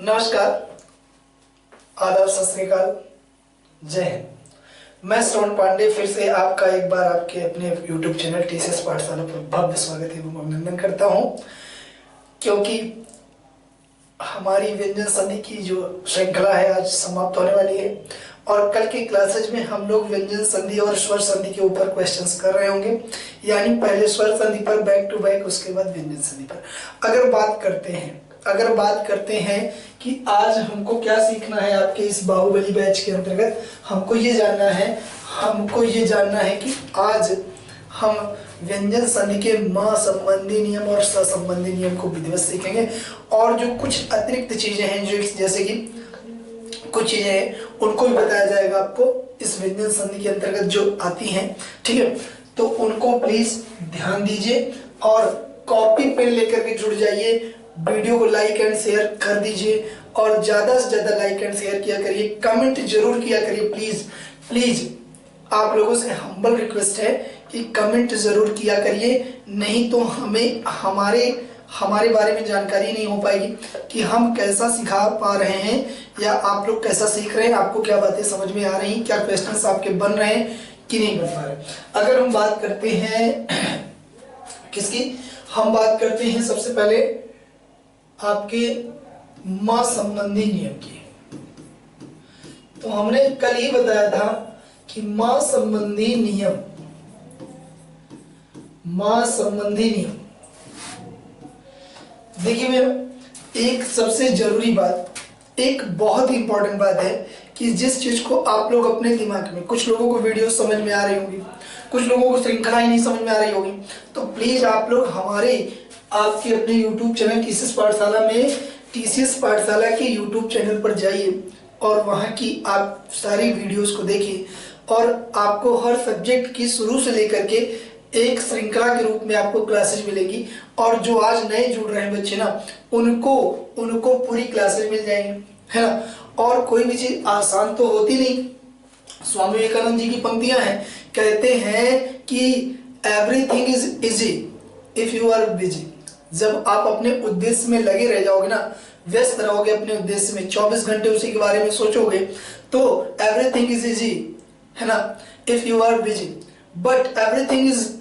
नमस्कार, आदाब, सत श्री अकाल, जय हिंद। मैं श्रवण पांडे फिर से आपका एक बार आपके अपने YouTube चैनल टीसीएस पाठशाला पर भव्य स्वागत एवं अभिनंदन करता हूं, क्योंकि हमारी व्यंजन संधि की जो श्रृंखला है आज समाप्त होने वाली है और कल की क्लासेज में हम लोग व्यंजन संधि और स्वर संधि के ऊपर क्वेश्चंस कर रहे होंगे। यानी पहले स्वर संधि पर बैक टू बैक, उसके बाद व्यंजन संधि पर। अगर बात करते हैं कि आज हमको क्या सीखना है आपके इस बाहुबली बैच के अंतर्गत, हमको ये जानना है कि आज हम व्यंजन संधि के म संबंधी नियम और स संबंधी नियम को विधिवत सीखेंगे और जो कुछ अतिरिक्त चीजें हैं, जो जैसे कि कुछ चीजें हैं उनको भी बताया जाएगा आपको इस व्यंजन संधि के अंतर्गत जो आती हैं। ठीक है, तो उनको प्लीज ध्यान दीजिए और कॉपी पेन लेकर के जुड़ जाइए। वीडियो को लाइक एंड शेयर कर दीजिए और ज्यादा से ज्यादा लाइक एंड शेयर किया करिए, कमेंट जरूर किया करिए। प्लीज आप लोगों से हम्बल रिक्वेस्ट है कि कमेंट जरूर किया करिए, नहीं तो हमें हमारे बारे में जानकारी नहीं हो पाएगी कि हम कैसा सिखा पा रहे हैं या आप लोग कैसा सीख रहे हैं, आपको क्या बातें समझ में आ रही हैं, क्या क्वेश्चंस आपके बन रहे हैं कि नहीं बन पा रहे। अगर हम बात करते हैं किसकी, हम बात करते हैं सबसे पहले आपके मां संबंधी नियम की। तो हमने कल ही बताया था कि मां संबंधी नियम देखिए मेरा एक सबसे जरूरी बात, एक बहुत ही इंपॉर्टेंट बात है कि जिस चीज को आप लोग अपने दिमाग में, कुछ लोगों को वीडियो समझ में आ रही होगी, कुछ लोगों को श्रृंखला ही नहीं समझ में आ रही होगी, तो प्लीज आप लोग आपके अपने YouTube चैनल टीसीएस पाठशाला में टीसीएस पाठशाला के YouTube चैनल पर जाइए और वहां की आप सारी वीडियोस को देखिए और आपको हर सब्जेक्ट की शुरू से लेकर के एक श्रृंखला के रूप में आपको क्लासेज मिलेगी। और जो आज नए जुड़ रहे हैं बच्चे ना, उनको पूरी क्लासेज मिल जाएंगी, है ना। और कोई भी चीज आसान तो होती नहीं। स्वामी विवेकानंद जी की पंक्तियां हैं, कहते हैं कि everything is easy if you are busy. जब आप अपने उद्देश्य में लगे रह जाओगे ना, व्यस्त रहोगे अपने उद्देश्य में, 24 घंटे उसी के बारे में सोचोगे, तो एवरीथिंग इज इजी, है ना, if you are busy. But everything is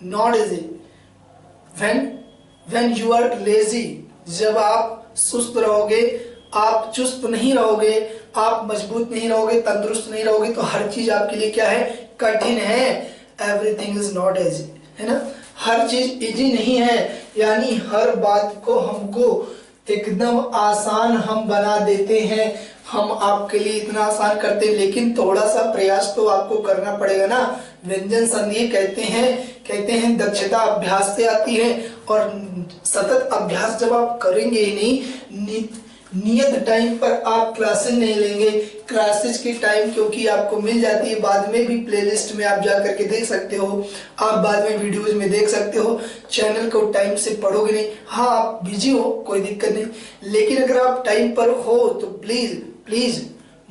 not easy when you are lazy. जब आप सुस्त रहोगे, आप चुस्त नहीं रहोगे, आप मजबूत नहीं रहोगे, तंदुरुस्त नहीं रहोगे, तो हर चीज आपके लिए क्या है, कठिन है। एवरीथिंग इज नॉट इजी, है ना, हर चीज इजी नहीं है। यानी हर बात को हमको एकदम आसान हम बना देते हैं, हम आपके लिए इतना आसान करते हैं, लेकिन थोड़ा सा प्रयास तो आपको करना पड़ेगा ना। व्यंजन संधि कहते हैं दक्षता अभ्यास से आती है और सतत अभ्यास जब आप करेंगे ही नहीं, नियत टाइम पर आप क्लासेज नहीं लेंगे। क्लासेज की टाइम क्योंकि आपको मिल जाती है, बाद में भी प्लेलिस्ट में आप जा करके देख सकते हो, आप बाद में वीडियोज में देख सकते हो। चैनल को टाइम से पढ़ोगे नहीं, हाँ आप बिजी हो कोई दिक्कत नहीं, लेकिन अगर आप टाइम पर हो तो प्लीज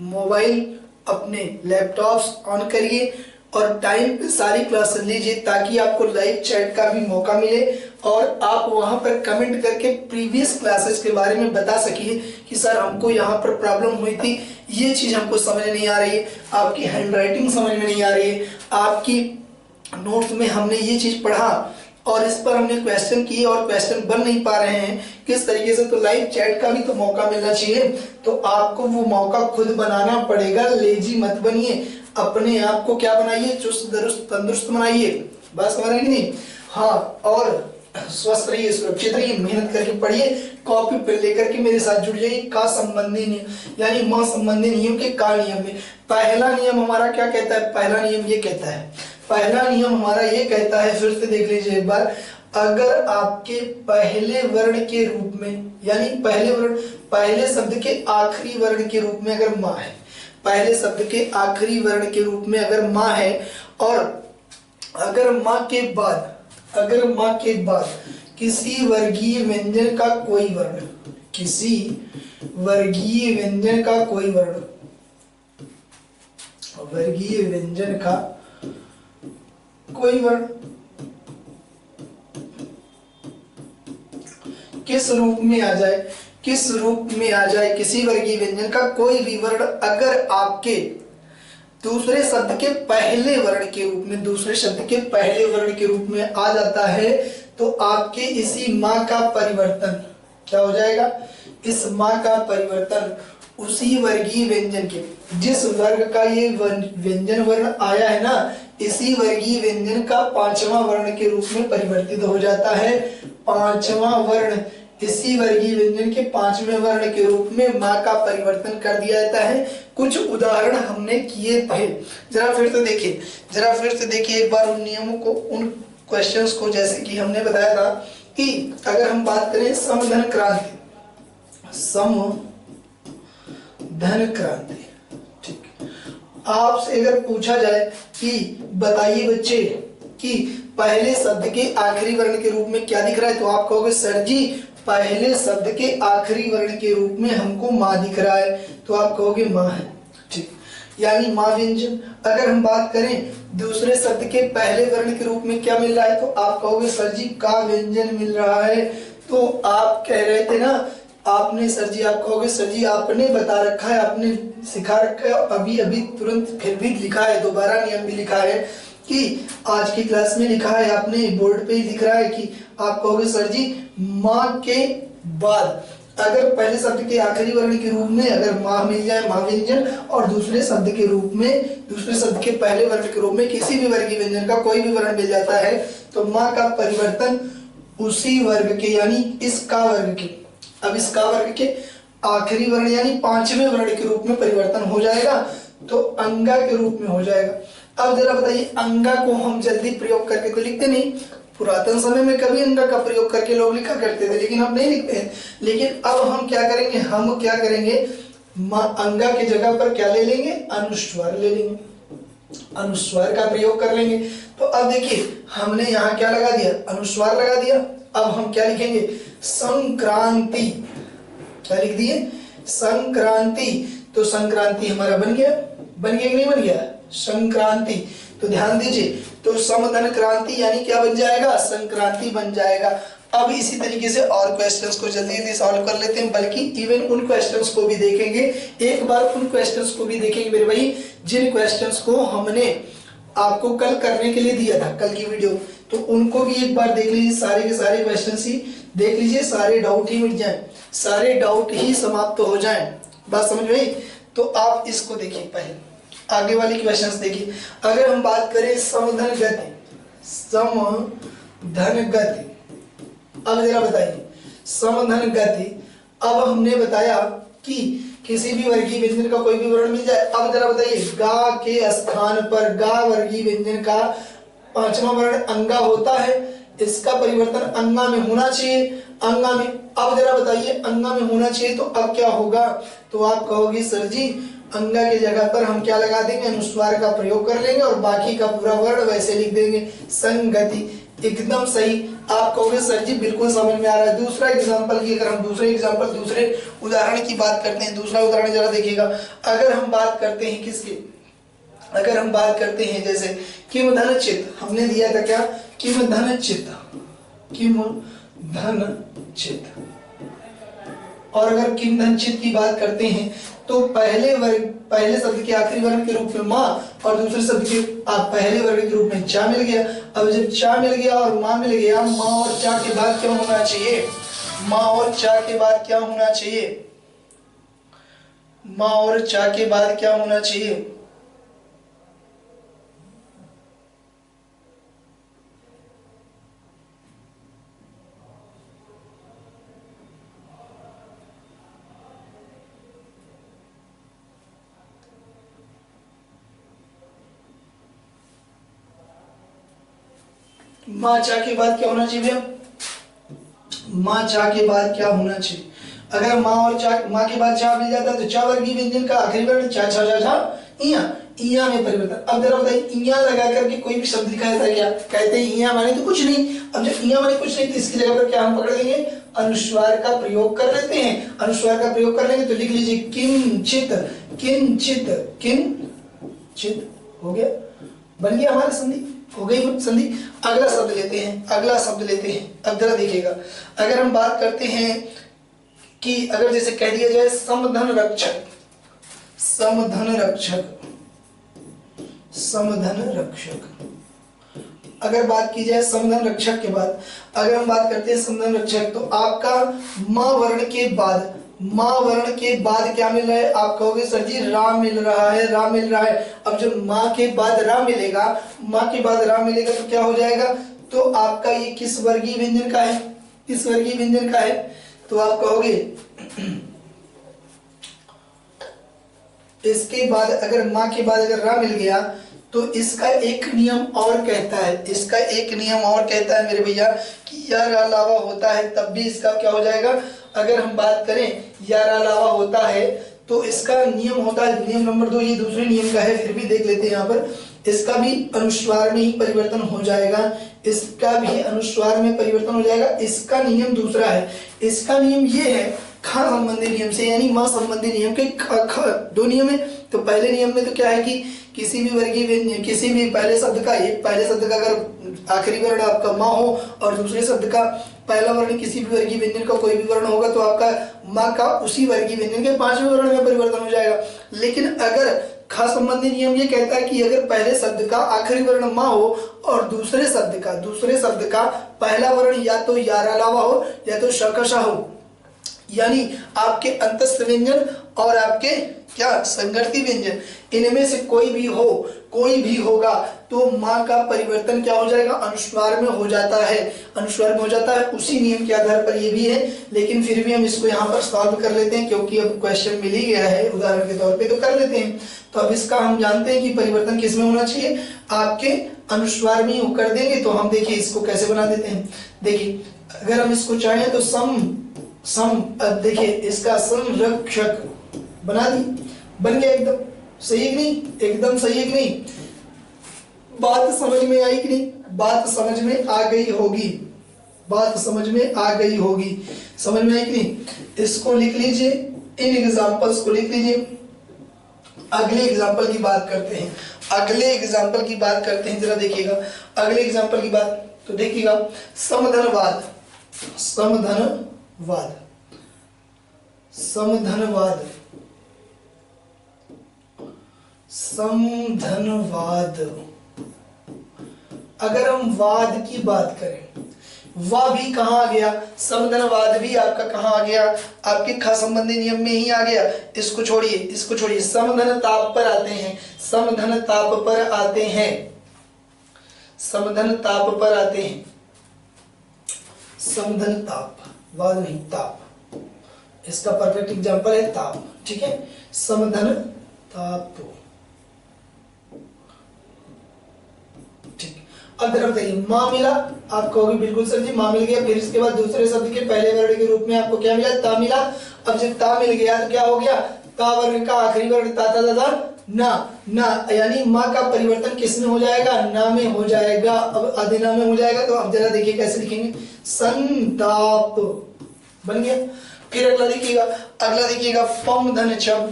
मोबाइल अपने लैपटॉप्स ऑन करिए और टाइम पे सारी क्लासेस लीजिए, ताकि आपको लाइव चैट का भी मौका मिले और आप वहां पर कमेंट करके प्रीवियस क्लासेस के बारे में बता सकिए कि सर हमको यहाँ पर प्रॉब्लम हुई थी, ये चीज हमको समझ नहीं आ रही है, आपकी हैंडराइटिंग समझ में नहीं आ रही है, आपकी नोट्स में हमने ये चीज पढ़ा और इस पर हमने क्वेश्चन किए और क्वेश्चन बन नहीं पा रहे हैं किस तरीके से, तो लाइव चैट का भी तो मौका मिलना चाहिए। तो आपको वो मौका खुद बनाना पड़ेगा, लेजी मत बनिए, अपने आप को क्या बनाइए, चुस्त दुरुस्त तंदुरुस्त बनाइए। बस समझ रहे कि नहीं, हाँ, और स्वस्थ रहिए, सुरक्षित रहिए, मेहनत करके पढ़िए, कॉपी पेन लेकर के मेरे साथ जुड़ जाइए। का संबंधी नियम यानी मां संबंधी नियम के का नियम में पहला नियम हमारा क्या कहता है, पहला नियम हमारा ये कहता है, फिर से देख लीजिए एक बार, अगर आपके पहले वर्ण के रूप में, यानी पहले शब्द के आखिरी वर्ण के रूप में अगर मां है, पहले शब्द के आखिरी वर्ण के रूप में अगर मां है और अगर मां के बाद किसी वर्गीय व्यंजन का कोई वर्ण, किस रूप में आ जाए, किस रूप में आ जाए, किसी वर्गीय व्यंजन का कोई भी वर्ण अगर आपके दूसरे शब्द के पहले वर्ण के रूप में, दूसरे शब्द के पहले वर्ण के रूप में आ जाता है तो आपके इसी माँ का परिवर्तन क्या हो जाएगा, इस माँ का परिवर्तन उसी वर्गीय व्यंजन के, जिस वर्ग का ये व्यंजन वर्ण आया है ना, इसी वर्गीय व्यंजन का पांचवा वर्ण के रूप में परिवर्तित हो जाता है। पांचवा वर्ण, इसी वर्गीय व्यंजन के पांचवें वर्ण के रूप में माँ का परिवर्तन कर दिया जाता है। कुछ उदाहरण हमने किए थे, जरा फिर से देखिए एक बार उन नियमों को, उन क्वेश्चंस को, जैसे कि हमने बताया था कि अगर हम बात करें समधन क्रांति, समधन क्रांति, ठीक, आपसे अगर पूछा जाए कि बताइए बच्चे कि पहले शब्द के आखिरी वर्ण के रूप में क्या दिख रहा है, तो आप कहोगे सर जी पहले शब्द के आखिरी वर्ण के रूप में हमको माँ दिख रहा है, तो आप कहोगे माँ है, ठीक, यानी माँ व्यंजन। अगर हम बात करें दूसरे शब्द के पहले वर्ण के रूप में क्या मिल रहा है, तो आप कहोगे सर जी का व्यंजन मिल रहा है। तो आप कह रहे थे ना, आपने सर जी, आप कहोगे सर जी आपने बता रखा है, आपने सिखा रखा है, अभी अभी तुरंत फिर भी लिखा है, दोबारा नियम भी लिखा है कि आज की क्लास में लिखा है, आपने बोर्ड पे ही लिख रहा है कि आप कहोगे सर जी माँ के बाद अगर पहले शब्द के आखिरी वर्ण के रूप में अगर माँ मिल जाए, माँ व्यंजन, और दूसरे शब्द के रूप में, दूसरे शब्द के पहले वर्ण के रूप में किसी भी वर्गीय व्यंजन का कोई भी वर्ण मिल जाता है तो माँ का परिवर्तन उसी वर्ग के, यानी इस का वर्ग के, अब इस का वर्ग के आखिरी वर्ण यानी पांचवें वर्ण के रूप में परिवर्तन हो जाएगा, तो अंगा के रूप में हो जाएगा। अब जरा बताइए, अंगा को हम जल्दी प्रयोग करके तो लिखते नहीं, पुरातन समय में कभी अंगा का प्रयोग करके लोग लिखा करते थे, लेकिन हम नहीं लिखते हैं। लेकिन अब हम क्या करेंगे, अंगा की जगह पर क्या ले लेंगे, अनुस्वार ले लेंगे, अनुस्वार का प्रयोग कर लेंगे। तो अब देखिए हमने यहाँ क्या लगा दिया, अनुस्वार लगा दिया। अब हम क्या लिखेंगे, संक्रांति, क्या लिख दिए, संक्रांति। तो संक्रांति हमारा बन गया कि नहीं बन गया, संक्रांति। तो ध्यान दीजिए, तो समधन क्रांति यानी क्या बन जाएगा, संक्रांति बन जाएगा। अब इसी तरीके से और क्वेश्चंस को जल्दी जल्दी सॉल्व कर लेते हैं, बल्कि इवन उन क्वेश्चंस को भी देखेंगे, एक बार उन क्वेश्चंस को भी देखेंगे मेरे भाई, जिन क्वेश्चंस को हमने आपको कल करने के लिए दिया था, कल की वीडियो, तो उनको भी एक बार देख लीजिए, सारे के सारे क्वेश्चंस ही देख लीजिए, सारे डाउट ही मिट जाए, सारे डाउट ही समाप्त हो जाए। बात समझ में आई? तो आप इसको देखिए, पहले आगे वाली क्वेश्चंस देखिए। अगर हम बात करें समधन गति, समधन गति, अब जरा बताइए समधन गति। अब हमने बताया कि किसी भी वर्गीय व्यंजन का कोई भी वर्ण मिल जाए। अब जरा बताइए, गा के स्थान पर गा वर्गीय व्यंजन का पांचवा वर्ण अंगा होता है, इसका परिवर्तन अंगा में होना चाहिए, अंगा में। अब जरा बताइए अंगा में होना चाहिए, तो अब क्या होगा, तो आप कहोगे सर जी अंगा की जगह पर हम क्या लगा देंगे, अनुस्वार का प्रयोग कर लेंगे और बाकी का पूरा वर्ण वैसे लिख देंगे, संगति। एकदम सही। आप कहोगे सर जी बिल्कुल समझ में आ रहा है। दूसरा एग्जांपल की, अगर हम दूसरे उदाहरण की बात करते हैं, दूसरा उदाहरण जरा देखिएगा। अगर हम बात करते हैं किसकी, अगर हम बात करते हैं जैसे किम धन चित, हमने दिया था क्या, किम धन चित, किम धन चित। और अगर किम धन चित की बात करते हैं तो पहले शब्द के आखिरी वर्ण के रूप में माँ और दूसरे शब्द के पहले वर्ण के रूप में चा मिल गया। अब जब चा मिल गया और माँ मिल गया, माँ और चा के बाद क्या होना चाहिए, माँ और चा के बाद क्या होना चाहिए, माँ और चा के बाद क्या होना चाहिए, माँ चा के बाद क्या होना चाहिए भैया, माँ चा के बाद क्या होना चाहिए। अगर माँ और चा, माँ के बाद चा मिल जाता है तो चा वर्गीय व्यंजन का आखिरी वर्ण चा छा जा छा इया, इया में परिवर्तन। अब जरा बताइए इया लगा करके कोई भी शब्द लिखा जाता है क्या, कहते हैं इया माने तो कुछ नहीं। अब जब इया माने कुछ नहीं तो इसकी जगह पर क्या हम पकड़ लेंगे, अनुस्वार का प्रयोग कर लेते हैं। अनुस्वार का प्रयोग कर लेंगे तो लिख लीजिए किंचित, किंचित, किंचित हो गया, बन गया हमारा संधि, हो गई संधि। अगला शब्द लेते हैं, अगला शब्द लेते हैं। अब जरा देखिएगा, अगर हम बात करते हैं कि अगर जैसे कह दिया जाए समधन रक्षक, समधन रक्षक, समधन रक्षक, अगर बात की जाए समधन रक्षक के बाद, अगर हम बात करते हैं समधन रक्षक, तो आपका मां वर्ण के बाद, मां वर्ण के बाद क्या मिल रहा है? आप कहोगे सर जी रा मिल रहा है, रा मिल रहा है। अब जब मां के बाद रा मिलेगा, मां के बाद रा मिलेगा तो क्या हो जाएगा? तो आपका ये किस वर्गीय व्यंजन का है? किस वर्गीय व्यंजन का है? तो आप कहोगे इसके बाद अगर मां के बाद अगर रा मिल गया तो इसका एक नियम और कहता है, इसका एक नियम और कहता है मेरे भैया कि यार अलावा होता है तब भी इसका क्या हो जाएगा? अगर हम बात करें यार अलावा होता है तो इसका नियम होता है नियम नंबर 2, ये दूसरे नियम का है, फिर भी देख लेते हैं यहाँ पर। इसका भी अनुस्वार में ही परिवर्तन हो जाएगा, इसका भी अनुस्वार में परिवर्तन हो जाएगा। इसका नियम दूसरा है, इसका नियम ये है ख संबंधी नियम से, यानी म संबंधी नियम के ख दो नियम है। तो पहले नियम में तो क्या है कि किसी भी वर्गीय व्यंजन, किसी भी पहले शब्द का, एक पहले शब्द का अगर आखिरी वर्ण आपका माँ हो और दूसरे शब्द का पहला वर्ण किसी भी वर्गीय व्यंजन का कोई भी वर्ण होगा तो आपका माँ का उसी वर्गीय व्यंजन के पांचवें वर्ण में परिवर्तन हो जाएगा। लेकिन अगर ख संबंधी नियम ये कहता है कि अगर पहले शब्द का आखिरी वर्ण माँ हो और दूसरे शब्द का पहला वर्ण या तो यार अलावा हो या तो शकशा हो, यानी आपके अंतस्थ व्यंजन और आपके क्या संगति व्यंजन, इनमें से कोई भी हो, कोई भी होगा तो मां का परिवर्तन क्या हो जाएगा? अनुस्वार में हो जाता है, अनुस्वार में हो जाता है। उसी नियम के आधार पर ये भी है, लेकिन फिर भी हम इसको यहाँ पर सॉल्व कर लेते हैं क्योंकि अब क्वेश्चन मिल ही गया है उदाहरण के तौर पे, तो कर लेते हैं। तो अब इसका हम जानते हैं कि परिवर्तन किस में होना चाहिए? आपके अनुस्वार में ही कर देंगे। तो हम देखिए इसको कैसे बना देते हैं। देखिए अगर हम इसको चाहें तो देखिए इसका संरक्षक बना दी, बन गया एकदम सही है कि नहीं? एकदम सही है कि नहीं? बात समझ में आई कि नहीं? बात समझ में आ गई होगी, बात समझ में आ गई होगी, समझ में आई कि नहीं? इसको लिख लीजिए, इन एग्जांपल्स को लिख लीजिए। अगले एग्जांपल की बात करते हैं, अगले एग्जांपल की बात करते हैं, जरा देखिएगा अगले एग्जांपल की बात। तो देखिएगा समधनवाद, समधनवाद, समधनवाद, समधनवाद। अगर हम वाद की बात करें, वाह भी कहां आ गया? समधनवाद भी आपका कहां आ गया? आपके ख संबंधी नियम में ही आ गया। इसको छोड़िए, इसको छोड़िए, समधन ताप पर आते हैं, समधन ताप पर आते हैं, समधन ताप पर आते हैं, समधन ताप, वाद नहीं ताप, इसका परफेक्ट एग्जांपल है ताप, ठीक है? समधन ताप, ठीक। अब जरा बताइए मां मिला, आप कहोगे बिल्कुल सर जी मां मिल गया, फिर इसके बाद दूसरे शब्द के पहले वर्ण के रूप में आपको क्या मिला? ता मिला। अब जब ता मिल गया तो क्या हो गया? ता वर्ग का आखिरी वर्ण ता ता ता ना, ना, यानी मां का परिवर्तन किस में हो जाएगा? ना में हो जाएगा। अब आधे ना में हो जाएगा, तो अब जरा देखिए कैसे लिखेंगे, संताप बन गया। फिर अगला देखिएगा, अगला देखिएगा पम धन चम,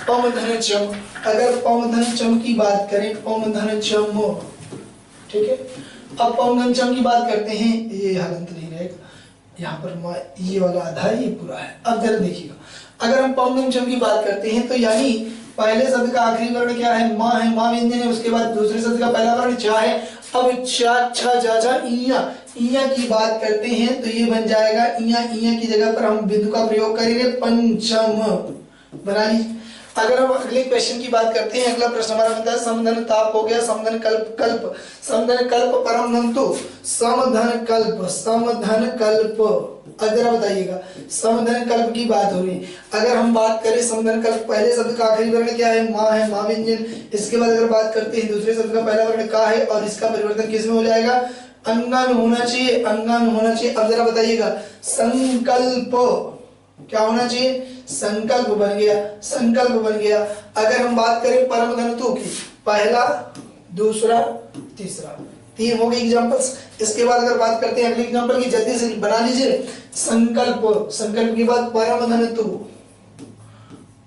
पम धन चम। अगर पम धन चम की बात करें, पम धन चम, ठीक है? अब पम धन चम की बात करते हैं, ये हलंत नहीं रहेगा यहाँ पर, ये वाला आधा है, ये पूरा है। अब जरा देखिएगा अगर हम पम धन चम की बात करते हैं तो यानी पहले शब्द का आखिरी वर्ण क्या है? मां है, मां व्यंजन है, उसके बाद दूसरे शब्द का पहला वर्ण चा है। अब चा छा जा जा इया, इया की बात करते हैं तो ये बन जाएगा इया, इया की जगह पर हम बिंदु का प्रयोग करेंगे पंचम, बना लीजिए। अगर हम अगले क्वेश्चन की बात करते हैं, अगला प्रश्न हमारा बनता है समधन ताप हो गया, समधन कल्प, कल्प, समधन कल्प परम नंतु, समधन कल्प, समधन कल्प। जरा बताइएगा समधन कल्प की बात हो रही है। अगर हम बात करें समधन कल्प, पहले शब्द का आखिरी वर्ण क्या है? मां है, मां व्यंजन। इसके बाद अगर बात करते हैं दूसरे शब्द का पहला वर्ण का है और इसका परिवर्तन किस में हो जाएगा? अंगा में होना चाहिए, अंगा में होना चाहिए। अब जरा बताइएगा संकल्प क्या होना चाहिए? संकल्प बन गया, संकल्प बन गया। अगर हम बात करें परम धनतु की, पहला, दूसरा, तीसरा, 3 हो गए एग्जांपल्स। इसके बाद अगर बात करते हैं अगले एग्जांपल की, जल्दी से बना लीजिए। संकल्प, संकल्प के बाद परम धनतु,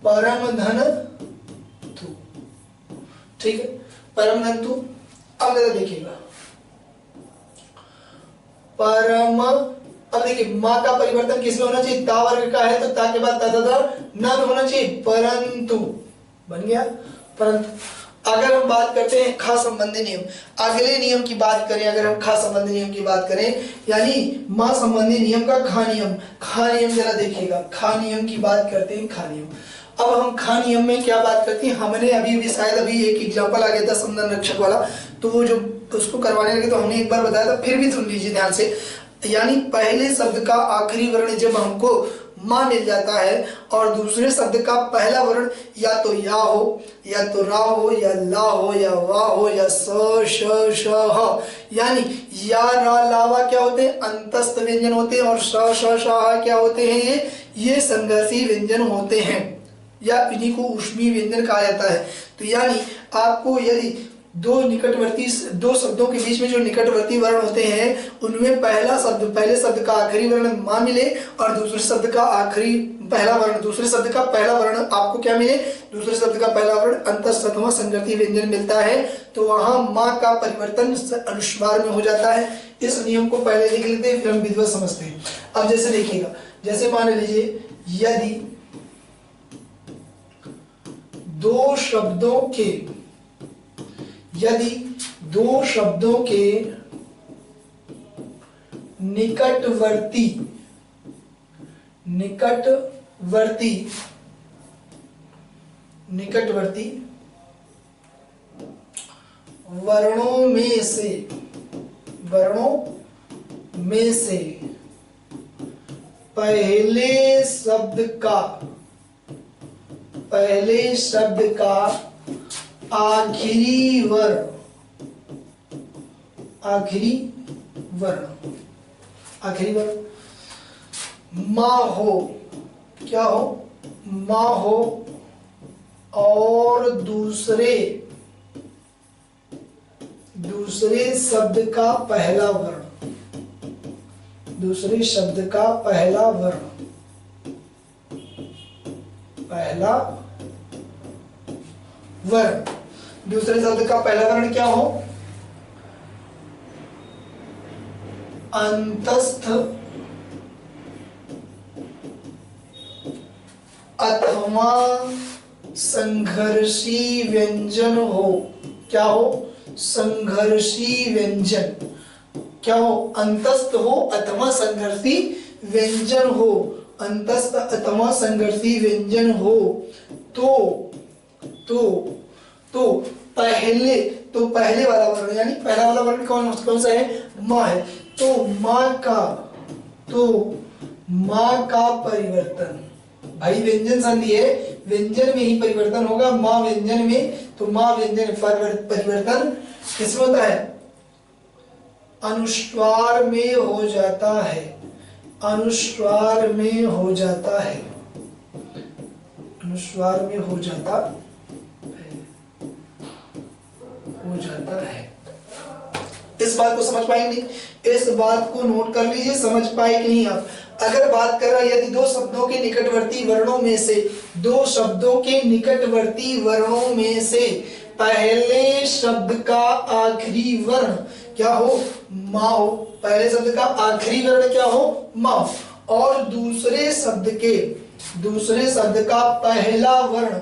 परम धनतु, ठीक है? परम धनतु। अब जरा देखिएगा परम, अब देखिए माँ का परिवर्तन किसमें होना चाहिए, ता वर्ग का है तो ता के बाद ता न होना चाहिए, परंतु बन गया परंतु। अगर हम बात करते हैं खा संबंधी नियम, अगले नियम की बात करें, अगर हम खा संबंधी नियम की बात करें यानी माँ संबंधी नियम का खा नियम जरा देखिएगा, खा नियम की बात करते हैं, खा नियम। अब हम खा नियम में क्या बात करते हैं, हमने अभी शायद अभी एक एग्जांपल आ गया था संबंध रक्षक वाला, तो वो जो उसको करवाने लगे तो हमने एक बार बताया था, फिर भी सुन लीजिए ध्यान से। यानी पहले शब्द का आखिरी वर्ण जब हमको माँ मिल जाता है और दूसरे शब्द का पहला वर्ण या तो या हो, या तो रा हो, या ला हो, या वा हो, या स श श ह, यानी या रा लावा क्या होते हैं, अंतस्थ व्यंजन होते हैं, और श श श ह क्या होते हैं, ये संघर्षी व्यंजन होते हैं, या इन्हीं को ऊष्मीय व्यंजन कहा जाता है। तो यानी आपको यदि दो शब्दों के बीच में जो निकटवर्ती वर्ण होते हैं उनमें पहले शब्द का आखिरी वर्ण माँ मिले और दूसरे शब्द का पहला वर्ण आपको क्या मिले, दूसरे शब्द का पहला वर्ण अंतस्थ अथवा संगति व्यंजन मिलता है, तो वहां माँ का परिवर्तन अनुस्वार में हो जाता है। इस नियम को पहले देख लेते हैं फिर हम विधिवत समझते हैं। अब जैसे देखिएगा, जैसे मान लीजिए यदि दो शब्दों के निकटवर्ती वर्णों में से पहले शब्द का आखिरी वर्ण माँ हो, क्या हो, माँ हो, और दूसरे शब्द का पहला वर्ण दूसरे शब्द का पहला वर्ण क्या हो, अंतस्थ अथवा संघर्षी व्यंजन हो। क्या हो, संघर्षी व्यंजन, क्या हो, अंतस्थ हो अथवा संघर्षी व्यंजन हो, अंतस्थ अथवा संघर्षी व्यंजन हो। तो पहले वाला वर्ण यानी पहला वाला वर्ण कौन सा है, माँ है, तो माँ का परिवर्तन, भाई व्यंजन संधि है, व्यंजन में ही परिवर्तन होगा, माँ व्यंजन में, तो माँ व्यंजन परिवर्तन किसमें होता है, अनुस्वार में हो जाता है, अनुस्वार में हो जाता है। इस बात को समझ पाएंगे, इस बात को नोट कर लीजिए, समझ पाए कि नहीं आप। अगर बात कर रहा है यदि दो शब्दों के निकटवर्ती वर्णों में से पहले शब्द का आखिरी वर्ण क्या हो, माँ हो, पहले शब्द का आखिरी वर्ण क्या हो, माँ, और दूसरे शब्द का पहला वर्ण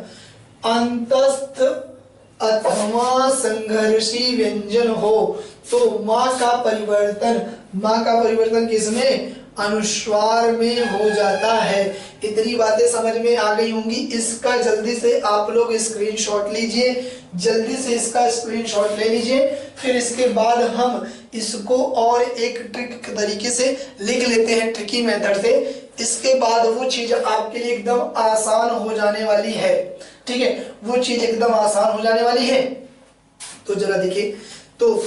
अंतस्थ अथवा संघर्षी व्यंजन हो, तो माँ का परिवर्तन किसमें, अनुस्वार में हो जाता है। इतनी बातें समझ में आ गई होंगी। इसका जल्दी से आप लोग स्क्रीनशॉट लीजिए, जल्दी से इसका स्क्रीनशॉट ले लीजिए, फिर इसके बाद हम इसको और एक ट्रिक तरीके से लिख लेते हैं, ट्रिकी मेथड से। इसके बाद वो चीज आपके लिए एकदम आसान हो जाने वाली है, ठीक है, वो चीज एकदम आसान हो जाने वाली है। तो जरा देखिए, तो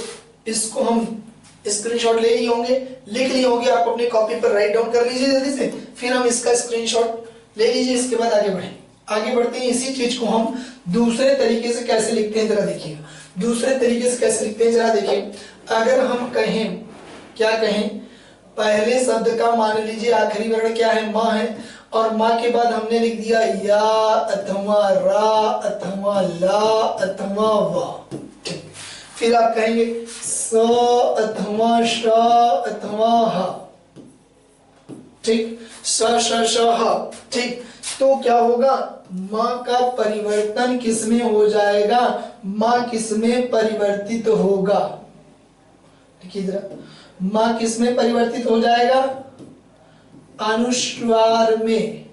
इसको हम स्क्रीनशॉट ले लिए होंगे, लिख लिए होंगे, आप अपनी कॉपी पर राइट डाउन कर लीजिए जल्दी से, फिर हम इसका स्क्रीनशॉट ले लीजिए। इसके बाद आगे बढ़ते हैं। इसी चीज को हम दूसरे तरीके से कैसे लिखते हैं जरा देखिए, दूसरे तरीके से कैसे लिखते हैं जरा देखिए। अगर हम कहें, क्या कहें, पहले शब्द का मान लीजिए आखिरी वर्ण क्या है, माँ है, और माँ के बाद हमने लिख दिया या अथवा रा अथवा ला अथवा वा, फिर आप कहेंगे स अथवा श अथवा ह, ठीक, स श श ह, ठीक। तो क्या होगा, माँ का परिवर्तन किसमें हो जाएगा, माँ किसमें परिवर्तित होगा, देखिए जरा, माँ किसमें परिवर्तित हो जाएगा, अनुस्वार में।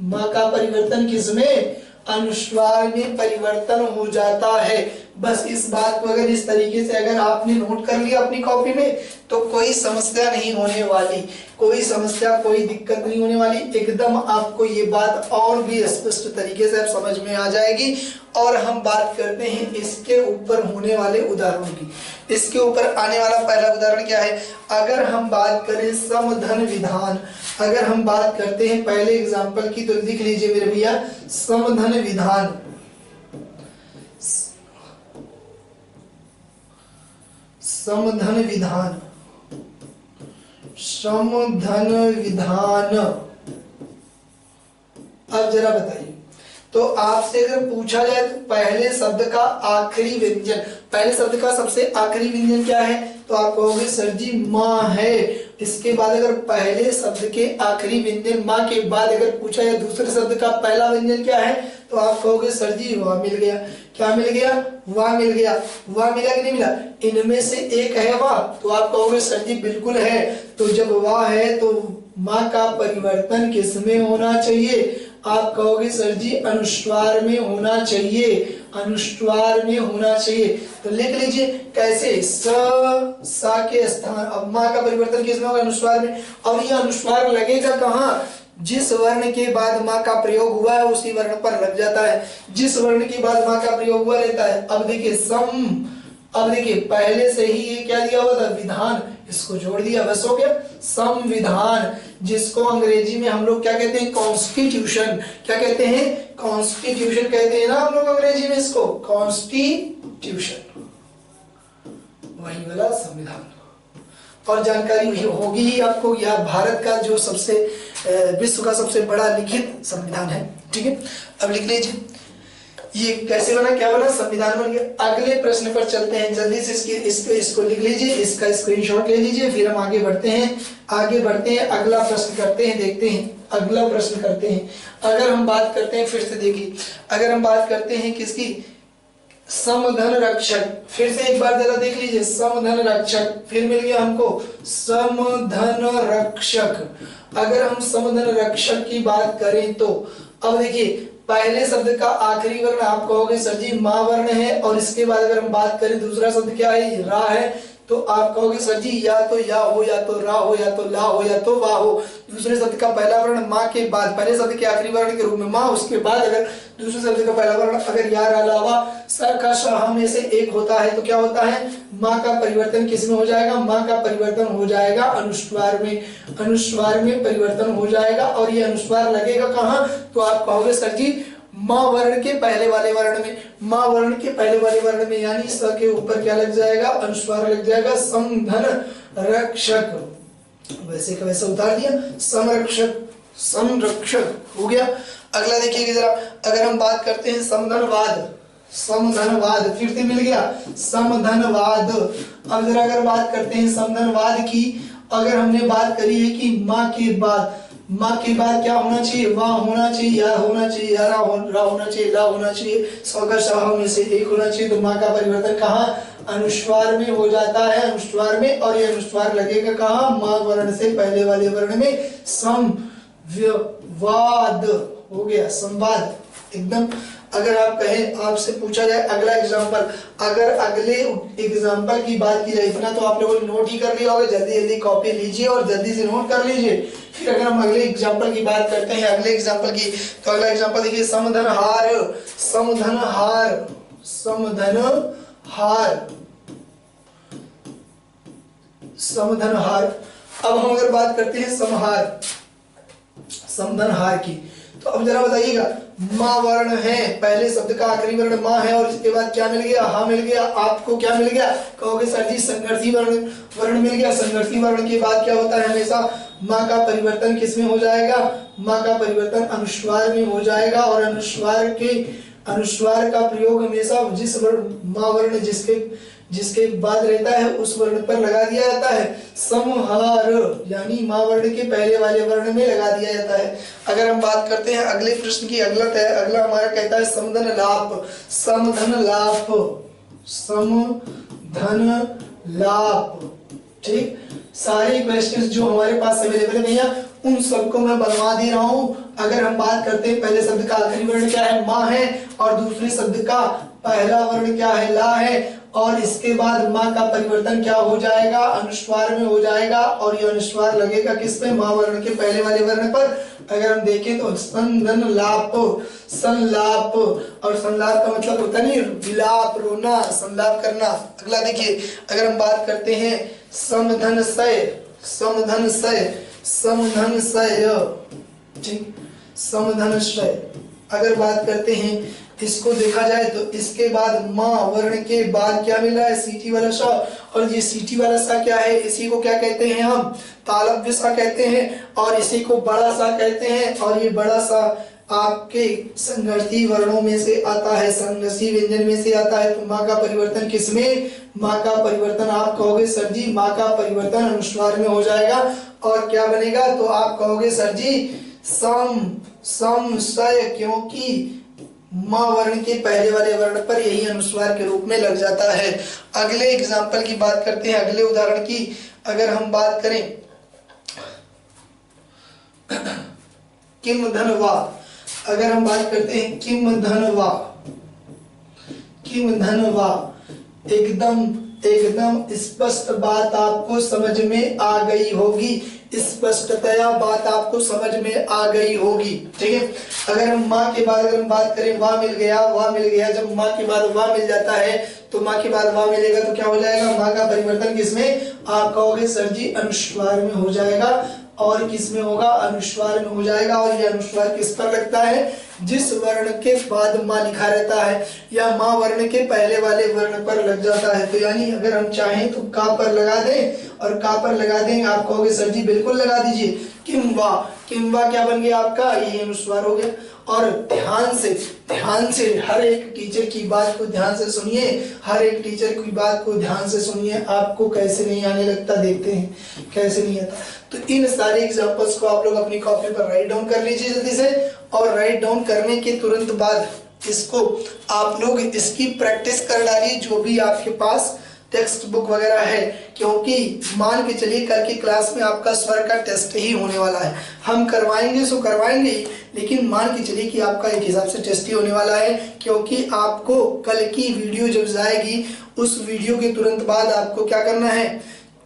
माँ का परिवर्तन किसमें, अनुस्वार में परिवर्तन हो जाता है। बस इस बात को अगर इस तरीके से अगर आपने नोट कर लिया अपनी कॉपी में तो कोई समस्या नहीं होने वाली, कोई समस्या कोई दिक्कत नहीं होने वाली, एकदम आपको ये बात और भी स्पष्ट तरीके से अब समझ में आ जाएगी। और हम बात करते हैं इसके ऊपर होने वाले उदाहरणों की। इसके ऊपर आने वाला पहला उदाहरण क्या है, अगर हम बात करें समधन विधान, अगर हम बात करते हैं पहले एग्जाम्पल की तो लिख लीजिए मेरे भैया, समधन विधान। समधन विधान, समधन विधान। अब जरा बताइए, तो आपसे अगर पूछा जाए तो पहले शब्द का आखिरी व्यंजन, पहले शब्द का सबसे आखिरी व्यंजन क्या है, तो आप कहोगे सर जी माँ है। इसके बाद अगर पहले शब्द के आखिरी व्यंजन माँ के बाद अगर पूछा जाए दूसरे शब्द का पहला व्यंजन क्या है, तो आप कहोगे सर जी वाह मिल गया। क्या मिल गया, वाह मिल गया। वाह मिला कि नहीं मिला, इनमें से एक है वाह, तो आप कहोगे सर जी बिल्कुल है। तो जब वाह है तो माँ का परिवर्तन किसमें होना चाहिए, आप कहोगे सर जी अनुस्वार में होना चाहिए, अनुस्वार में होना चाहिए। तो लिख लीजिए कैसे, सा के स्थान, अब माँ का परिवर्तन किसमें होगा, अनुस्वार में। अब ये अनुस्वार लगेगा कहाँ, जिस वर्ण के बाद माँ का प्रयोग हुआ है उसी वर्ण पर लग जाता है, जिस वर्ण के बाद माँ का प्रयोग हुआ रहता है। अब देखिए सम, अब देखिए पहले से ही ये क्या दिया हुआ था, विधान, इसको जोड़ दिया, बस हो गया संविधान, जिसको अंग्रेजी में हम लोग क्या कहते हैं, कॉन्स्टिट्यूशन। क्या कहते हैं, कॉन्स्टिट्यूशन कहते हैं ना हम लोग अंग्रेजी में इसको, कॉन्स्टिट्यूशन, वही वाला संविधान। और जानकारी भी होगी ही आपको, यह भारत का जो सबसे विश्व का सबसे बड़ा लिखित संविधान है, ठीक है। अब लिख लीजिए ये कैसे बना, क्या बना, संविधान बन गया। अगले प्रश्न पर चलते हैं, जल्दी से इसको लिख लीजिए, इसका स्क्रीनशॉट ले लीजिए, फिर हम आगे बढ़ते हैं, अगला प्रश्न करते हैं, देखते हैं अगला प्रश्न करते हैं। अगर हम बात करते हैं, फिर से देखिए, अगर हम बात करते हैं किसकी, समधन रक्षक, फिर से एक बार जरा देख लीजिए, समधन रक्षक, फिर मिल गया हमको समधन रक्षक। अगर हम समधन रक्षक की बात करें तो अब देखिए पहले शब्द का आखिरी वर्ण आप कहोगे सर जी माँ वर्ण है, और इसके बाद अगर हम बात करें दूसरा शब्द क्या है, रा है, तो आप कहोगे सर जी या तो या हो, या तो रा हो, या तो ला हो, या तो वाह हो। दूसरे शब्द का पहला वर्ण माँ के बाद पहले शब्द के आखिरी वर्ण के रूप में माँ, उसके बाद अगर दूसरे शब्द का पहला वर्ण अगर या रा ला वाह सा का शाह में से एक होता है तो क्या होता है, माँ का परिवर्तन किसमें हो जाएगा, माँ का परिवर्तन हो जाएगा अनुस्वार में, अनुस्वार में परिवर्तन हो जाएगा। और ये अनुस्वार लगेगा कहाँ, तो आप कहोगे सर जी माँ वर्ण के पहले वाले वर्ण में, माँ वर्ण के पहले वाले वर्ण में, यानी स के ऊपर क्या लग जाएगा, अनुस्वार लग जाएगा, समधन रक्षक, वैसे का वैसे उतार दिया, संरक्षक, संरक्षक हो गया। अगला देखिएगा जरा, अगर हम बात करते हैं समधनवाद, समधनवाद, फिर से मिल गया समधनवाद। अब जरा अगर बात करते हैं समधनवाद की, अगर हमने बात करी है कि माँ के बाद, माँ के बाद क्या होना चाहिए, वाह होना चाहिए, या होना चाहिए, या रा होना चाहिए, ला होना चाहिए, सौ का शाह में से एक होना चाहिए। तो माँ का परिवर्तन कहाँ, अनुस्वार में हो जाता है, अनुस्वार में, और ये अनुस्वार लगेगा कहाँ, माँ वर्ण से पहले वाले वर्ण में, संवाद हो गया, संवाद एकदम। अगर आप कहें, आपसे पूछा जाए अगला एग्जाम्पल, अगर अगले एग्जाम्पल की बात की जाए, इतना तो आप लोगों ने नोट ही कर लिया होगा, जल्दी जल्दी कॉपी लीजिए और जल्दी से नोट कर लीजिए। फिर अगर हम अगले एग्जाम्पल की बात करते हैं, अगले एग्जाम्पल की, तो अगला एग्जाम्पल देखिए समधनहार, समधनहार, समधनहार, समधनहार। अब हम अगर बात करते हैं समहार, समधनहार की, तो अब जरा बताइएगा, माँ वर्ण है, पहले शब्द का आखिरी वर्ण माँ है, और इसके बाद क्या मिल गया, हा मिल गया। आपको क्या मिल गया, कहोगे सर जी संगर्थी वर्ण मिल गया। संगर्थी वर्ण के बाद क्या होता है, हमेशा माँ का परिवर्तन किसमें हो जाएगा, माँ का परिवर्तन अनुस्वार में हो जाएगा। और अनुस्वार का प्रयोग हमेशा जिस वर्ण, माँ वर्ण जिसके बाद रहता है उस वर्ण पर लगा दिया जाता है समहार, यानी मा वर्ण के पहले वाले वर्ण में लगा दिया जाता है। अगर हम बात करते हैं अगले प्रश्न की, अगला हमारा कहता है समधन लाप। समधन लाप, समधन लाप, ठीक। सारे क्वेश्चंस जो हमारे पास अवेलेबल है भैया उन सबको मैं बनवा दे रहा हूं। अगर हम बात करते हैं पहले शब्द का आखिरी वर्ण क्या है, माँ है, और दूसरे शब्द का पहला वर्ण क्या है, ला है, और इसके बाद माँ का परिवर्तन क्या हो जाएगा, अनुस्वार में हो जाएगा, और ये अनुस्वार लगेगा किस पे, माँ वर्ण के पहले वाले वर्ण पर। अगर हम देखें तो संधन लाप, संलाप, और संलाप का मतलब होता नहीं विलाप, रोना, संलाप करना। अगला देखिए, अगर हम बात करते हैं समधन सय, समधन सय, समधन सय, ठीक, समधन सय। अगर बात करते हैं इसको देखा जाए तो इसके बाद माँ वर्ण के बाद क्या मिल रहा है, सीटी वाला सा, और ये सीटी वाला सा क्या है, इसी को क्या कहते हैं हम, तालव्य सा कहते हैं, और इसी को बड़ा सा कहते हैं। और ये बड़ा सा आपके संघर्षी वर्णों में से आता है, संघर्षी व्यंजन में से आता है। तो माँ का परिवर्तन किसमें, माँ का परिवर्तन आप कहोगे सर जी माँ का परिवर्तन अनुस्वार में हो जाएगा, और क्या बनेगा, तो आप कहोगे सर जी सम, सम, सय, क्योंकि माँ वर्ण के पहले वाले वर्ण पर यही अनुस्वार के रूप में लग जाता है। अगले एग्जाम्पल की बात करते हैं, अगले उदाहरण की अगर हम बात करें, किम धन वा। अगर हम बात करते हैं किम धन वा, किम धन वा, एकदम एकदम स्पष्ट बात आपको समझ में आ गई होगी, स्पष्टतया बात आपको समझ में आ गई होगी, ठीक है। अगर हम माँ के बाद अगर हम बात करें, वाह मिल गया, वाह मिल गया, जब माँ के बाद वाह मिल जाता है तो माँ के बाद वाह मिलेगा तो क्या हो जाएगा, माँ का परिवर्तन किसमें, आप कहोगे सर जी अनुस्वार में हो जाएगा, और किसमें होगा, अनुस्वार में हो जाएगा। और यह अनुस्वार किस पर लगता है, जिस वर्ण के बाद माँ लिखा रहता है या माँ वर्ण के पहले वाले वर्ण पर लग जाता है। तो यानी अगर हम चाहें तो का पर लगा दें, और का पर लगा दें, आप कहोगे सर जी बिल्कुल लगा दीजिए, किम्वा, किम्वा क्या बन गया आपका, ये अनुस्वार हो गया। और ध्यान से हर एक टीचर की बात को ध्यान से सुनिए, हर एक टीचर की बात को ध्यान से सुनिए, आपको कैसे नहीं आने लगता, देखते हैं कैसे नहीं आता। तो इन सारे एग्जांपल्स को आप लोग अपनी कॉपी पर राइट डाउन कर लीजिए जल्दी से, और राइट डाउन करने के तुरंत बाद इसको आप लोग इसकी प्रैक्टिस कर डालिए, जो भी आपके पास टेक्स्ट बुक वगैरह है, क्योंकि मान के चलिए कल की क्लास में आपका स्वर का टेस्ट ही होने वाला है। हम करवाएंगे सो करवाएंगे ही, लेकिन मान के चलिए कि आपका एक हिसाब से टेस्ट ही होने वाला है, क्योंकि आपको कल की वीडियो जब जाएगी उस वीडियो के तुरंत बाद आपको क्या करना है,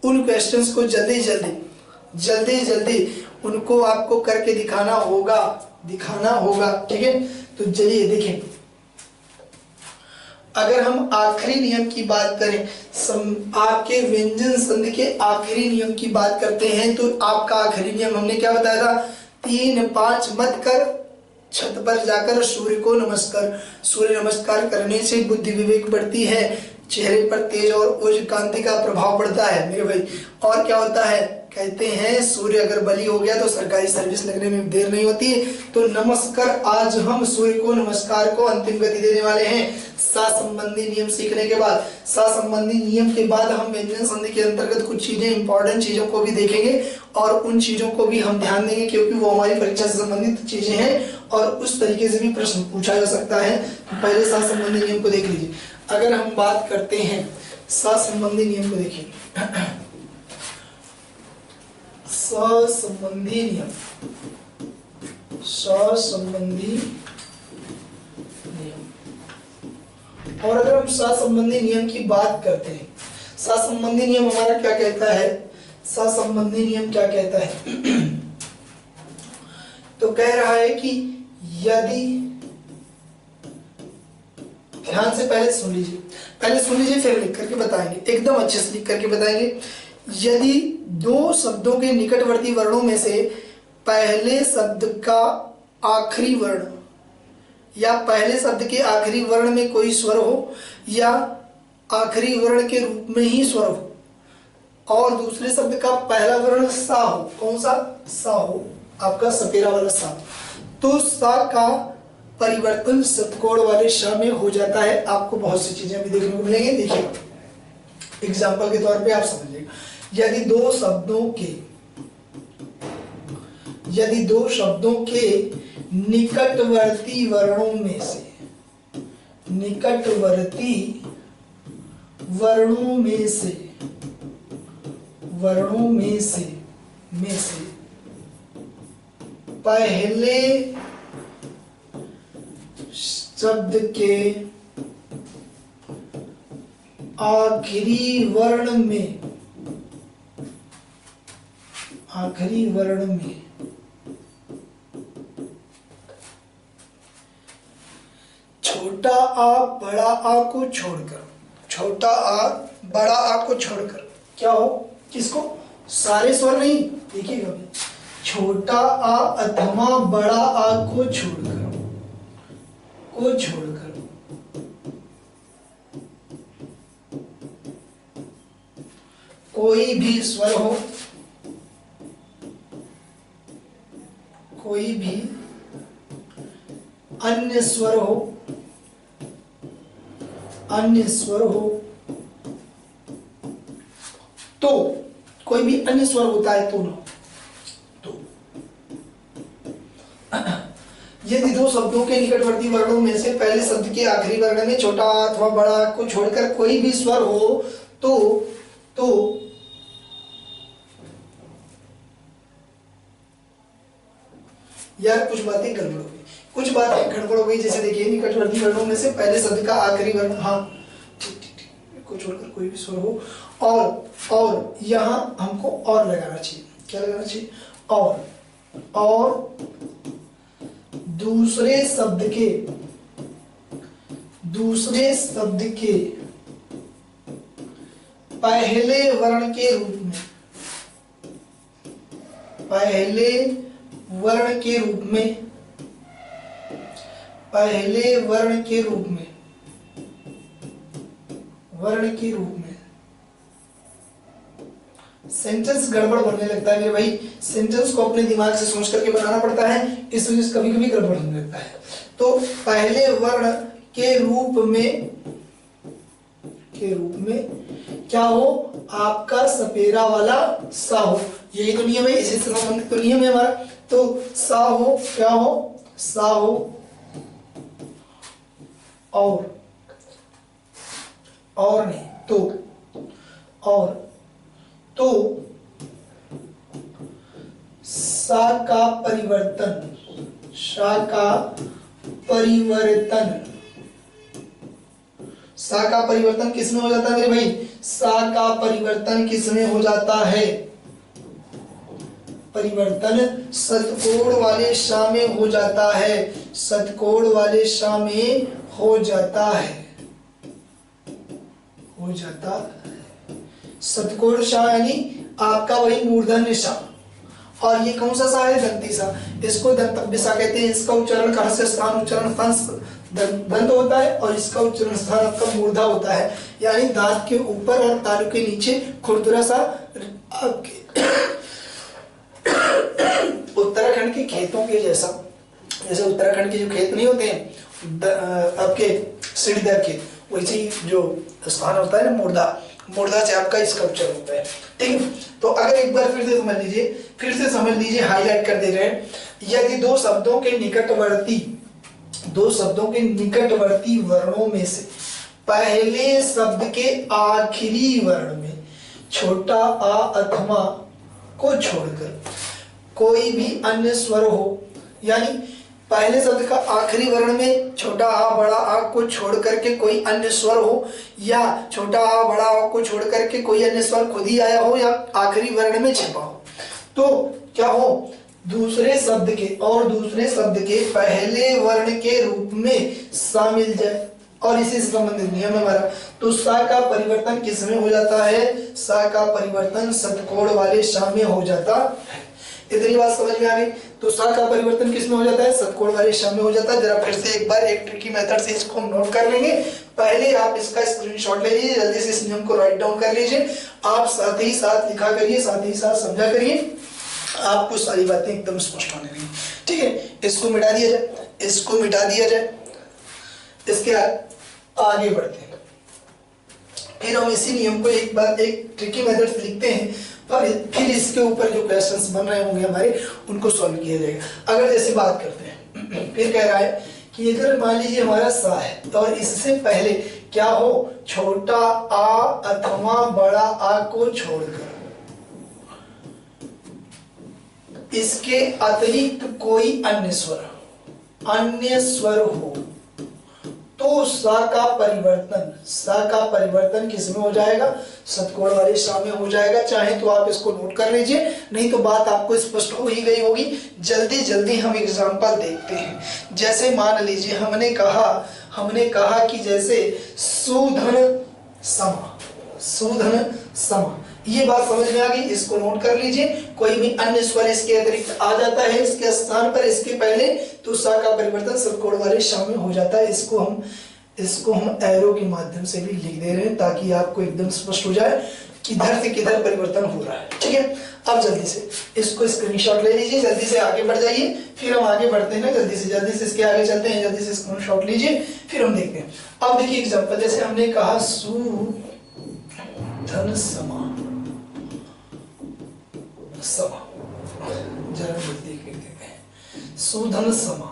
उन क्वेश्चंस को जल्दी जल्दी उनको आपको करके दिखाना होगा, ठीक है। तो चलिए देखें, अगर हम आखिरी नियम की बात करें, आपके व्यंजन संधि के आखिरी नियम की बात करते हैं, तो आपका आखिरी नियम हमने क्या बताया था, 3-5 मत कर, छत पर जाकर सूर्य को नमस्कार। सूर्य नमस्कार करने से बुद्धि विवेक बढ़ती है, चेहरे पर तेज और ओज कांति का प्रभाव पड़ता है मेरे भाई। और क्या होता है, कहते हैं सूर्य अगर बली हो गया तो सरकारी सर्विस लगने में देर नहीं होती है। तो नमस्कार, आज हम सूर्य को नमस्कार को अंतिम गति देने वाले हैं। सा संबंधी नियम सीखने के बाद, सा संबंधी नियम के बाद हम व्यंजन संधि के अंतर्गत कुछ चीजें, इंपॉर्टेंट चीजों को भी देखेंगे, और उन चीजों को भी हम ध्यान देंगे, क्योंकि वो हमारी परीक्षा से संबंधित चीजें हैं और उस तरीके से भी प्रश्न पूछा जा सकता है। तो पहले सा संबंधी नियम को देख लीजिए। अगर हम बात करते हैं सा संबंधी नियम को, देखिए संबंधी नियम, संबंधी नियम। और अगर हम संबंधी नियम की बात करते हैं, संबंधी नियम हमारा क्या कहता है, संबंधी नियम क्या कहता है तो कह रहा है कि यदि, ध्यान से पहले सुन लीजिए फिर लिख करके बताएंगे, एकदम अच्छे से लिख करके बताएंगे। यदि दो शब्दों के निकटवर्ती वर्णों में से पहले शब्द का आखिरी वर्ण या पहले शब्द के आखिरी वर्ण में कोई स्वर हो, या आखिरी वर्ण के रूप में ही स्वर हो, और दूसरे शब्द का पहला वर्ण सा हो, कौन सा, सा हो, आपका सपेरा वाला सा, तो सा का परिवर्तन षटकोण वाले श में हो जाता है। आपको बहुत सी चीजें भी देखने को मिलेंगी, देखिए एग्जाम्पल के तौर पे आप समझिएगा, यदि दो शब्दों के निकटवर्ती वर्णों में से पहले शब्द के आखिरी वर्ण में छोटा आ बड़ा आ को छोड़कर क्या हो, किसको, सारे स्वर नहीं, देखिएगा छोटा आ अथवा बड़ा आ को छोड़कर कोई भी स्वर हो, कोई भी अन्य स्वर हो तो, कोई भी अन्य स्वर होता है तो ना, तो यदि दो शब्दों के निकटवर्ती वर्णों में से पहले शब्द के आखिरी वर्ण में छोटा अथवा बड़ा को छोड़कर कोई भी स्वर हो तो यार कुछ बातें गड़बड़ हो गई, जैसे देखिए निकटवर्ती वर्णों में से पहले शब्द का आखिरी वर्ण, हाँ ठीक को छोड़कर कोई भी स्वर हो, और यहाँ हमको और लगाना चाहिए, क्या लगाना चाहिए, और दूसरे शब्द के पहले वर्ण के रूप में सेंटेंस गड़बड़ बनने लगता है मेरे भाई, सेंटेंस को अपने दिमाग से सोच करके बनाना पड़ता है, इस वजह से कभी कभी गड़बड़ होने लगता है। तो पहले वर्ण के रूप में क्या हो, आपका सपेरा वाला सा हो, यही तो नियम है, इसी से संबंधित तो नियम है हमारा। तो सा हो, क्या हो, सा हो, और नहीं तो सा का परिवर्तन किसमें हो जाता है मेरे भाई, सा का परिवर्तन किसमें हो जाता है, परिवर्तन सतकोण वाले शा में हो जाता है, सतकोण शा यानी आपका वही मूर्धन्य शा, और ये कौन सा सा है, दंती सा, इसको दंतव्य सा कहते हैं। इसका उच्चारण कहाँ से, स्थान उच्चारण स्थान दंत होता है और इसका उच्चारण स्थान आपका मूर्धा होता है, यानी दांत के ऊपर और तालु के नीचे खुरदुरा सा। उत्तराखंड के खेतों के जैसा, जैसे उत्तराखंड के जो खेत नहीं होते हैं आपके सीढ़ीदार खेत, वैसे ही जो स्थान होता है ना मूर्धा से आपका इसका उच्चारण होता है, ठीक है। तो अगर एक बार फिर से समझ लीजिए, हाईलाइट कर दे रहे हैं, यदि दो शब्दों के निकटवर्ती वर्णों में से पहले शब्द के आखिरी वर्ण में छोटा आ अथवा को छोड़कर कोई भी अन्य स्वर हो, यानी पहले शब्द का आखिरी वर्ण में छोटा आ बड़ा आ को छोड़ करके कोई अन्य स्वर हो, या छोटा आ बड़ा आ को छोड़ करके कोई अन्य स्वर खुद ही आया हो या आखिरी वर्ण में छिपा हो, तो क्या हो, दूसरे शब्द के पहले वर्ण के रूप में सा मिल जाए, और इसी से संबंधित नियम है हमारा। तो सा का परिवर्तन किसमें हो जाता है, सा का परिवर्तन सतकोण वाले शा में हो जाता है। इतनी बात समझ में आ गई। तो सा का परिवर्तन किसमें हो जाता है, सतकोण वाले शा में हो जाता है। जरा फिर से एक बार एक ट्रिकी मेथड से इसको हम नोट कर लेंगे। पहले आप इसका स्क्रीनशॉट ले लीजिए, जल्दी से इस नियम को राइट डाउन कर लीजिए। आप साथ ही साथ लिखा करिए, साथ ही साथ समझा करिए, आपको सारी बातें एकदम स्पष्ट होने लगी, ठीक है। इसको मिटा दिया जाए, इसके आगे बढ़ते हैं। फिर हम इसी नियम को एक बार एक ट्रिकी मेथड से लिखते हैं और फिर इसके ऊपर जो क्वेश्चंस बन रहे होंगे हमारे उनको सॉल्व किया जाएगा। अगर जैसे बात करते हैं, फिर कह रहा है कि अगर मान लीजिए हमारा सा है और इससे पहले क्या हो, छोटा आ अथवा बड़ा आ को छोड़कर इसके अतिरिक्त कोई अन्य स्वर हो तो सा का परिवर्तन किसमें हो जाएगा, षटकोण वाले सा में हो जाएगा। चाहे तो आप इसको नोट कर लीजिए, नहीं तो बात आपको स्पष्ट हो ही गई होगी। जल्दी हम एग्जांपल देखते हैं। जैसे मान लीजिए हमने कहा कि जैसे सुधन समा, ये बात समझ में आ गई, इसको नोट कर लीजिए। कोई भी अन्य स्वर इसके अतिरिक्त आ जाता है इसके स्थान पर, इसके पहले, तो सा का परिवर्तन षटकोण वाले सा में हो जाता है। इसको हम एरो के माध्यम से भी लिख दे रहे हैं ताकि आपको एकदम स्पष्ट हो जाए किधर से किधर परिवर्तन हो रहा है। ठीक है, अब जल्दी से इसको स्क्रीनशॉट ले लीजिए, जल्दी से आगे बढ़ जाइए, फिर हम आगे बढ़ते हैं ना। जल्दी से इसके आगे चलते हैं, जल्दी से स्क्रीनशॉट लीजिए, फिर हम देखते हैं। अब देखिए एग्जांपल, जैसे हमने कहा सुधन समा, जरा देख लेते हैं। सुधन समा,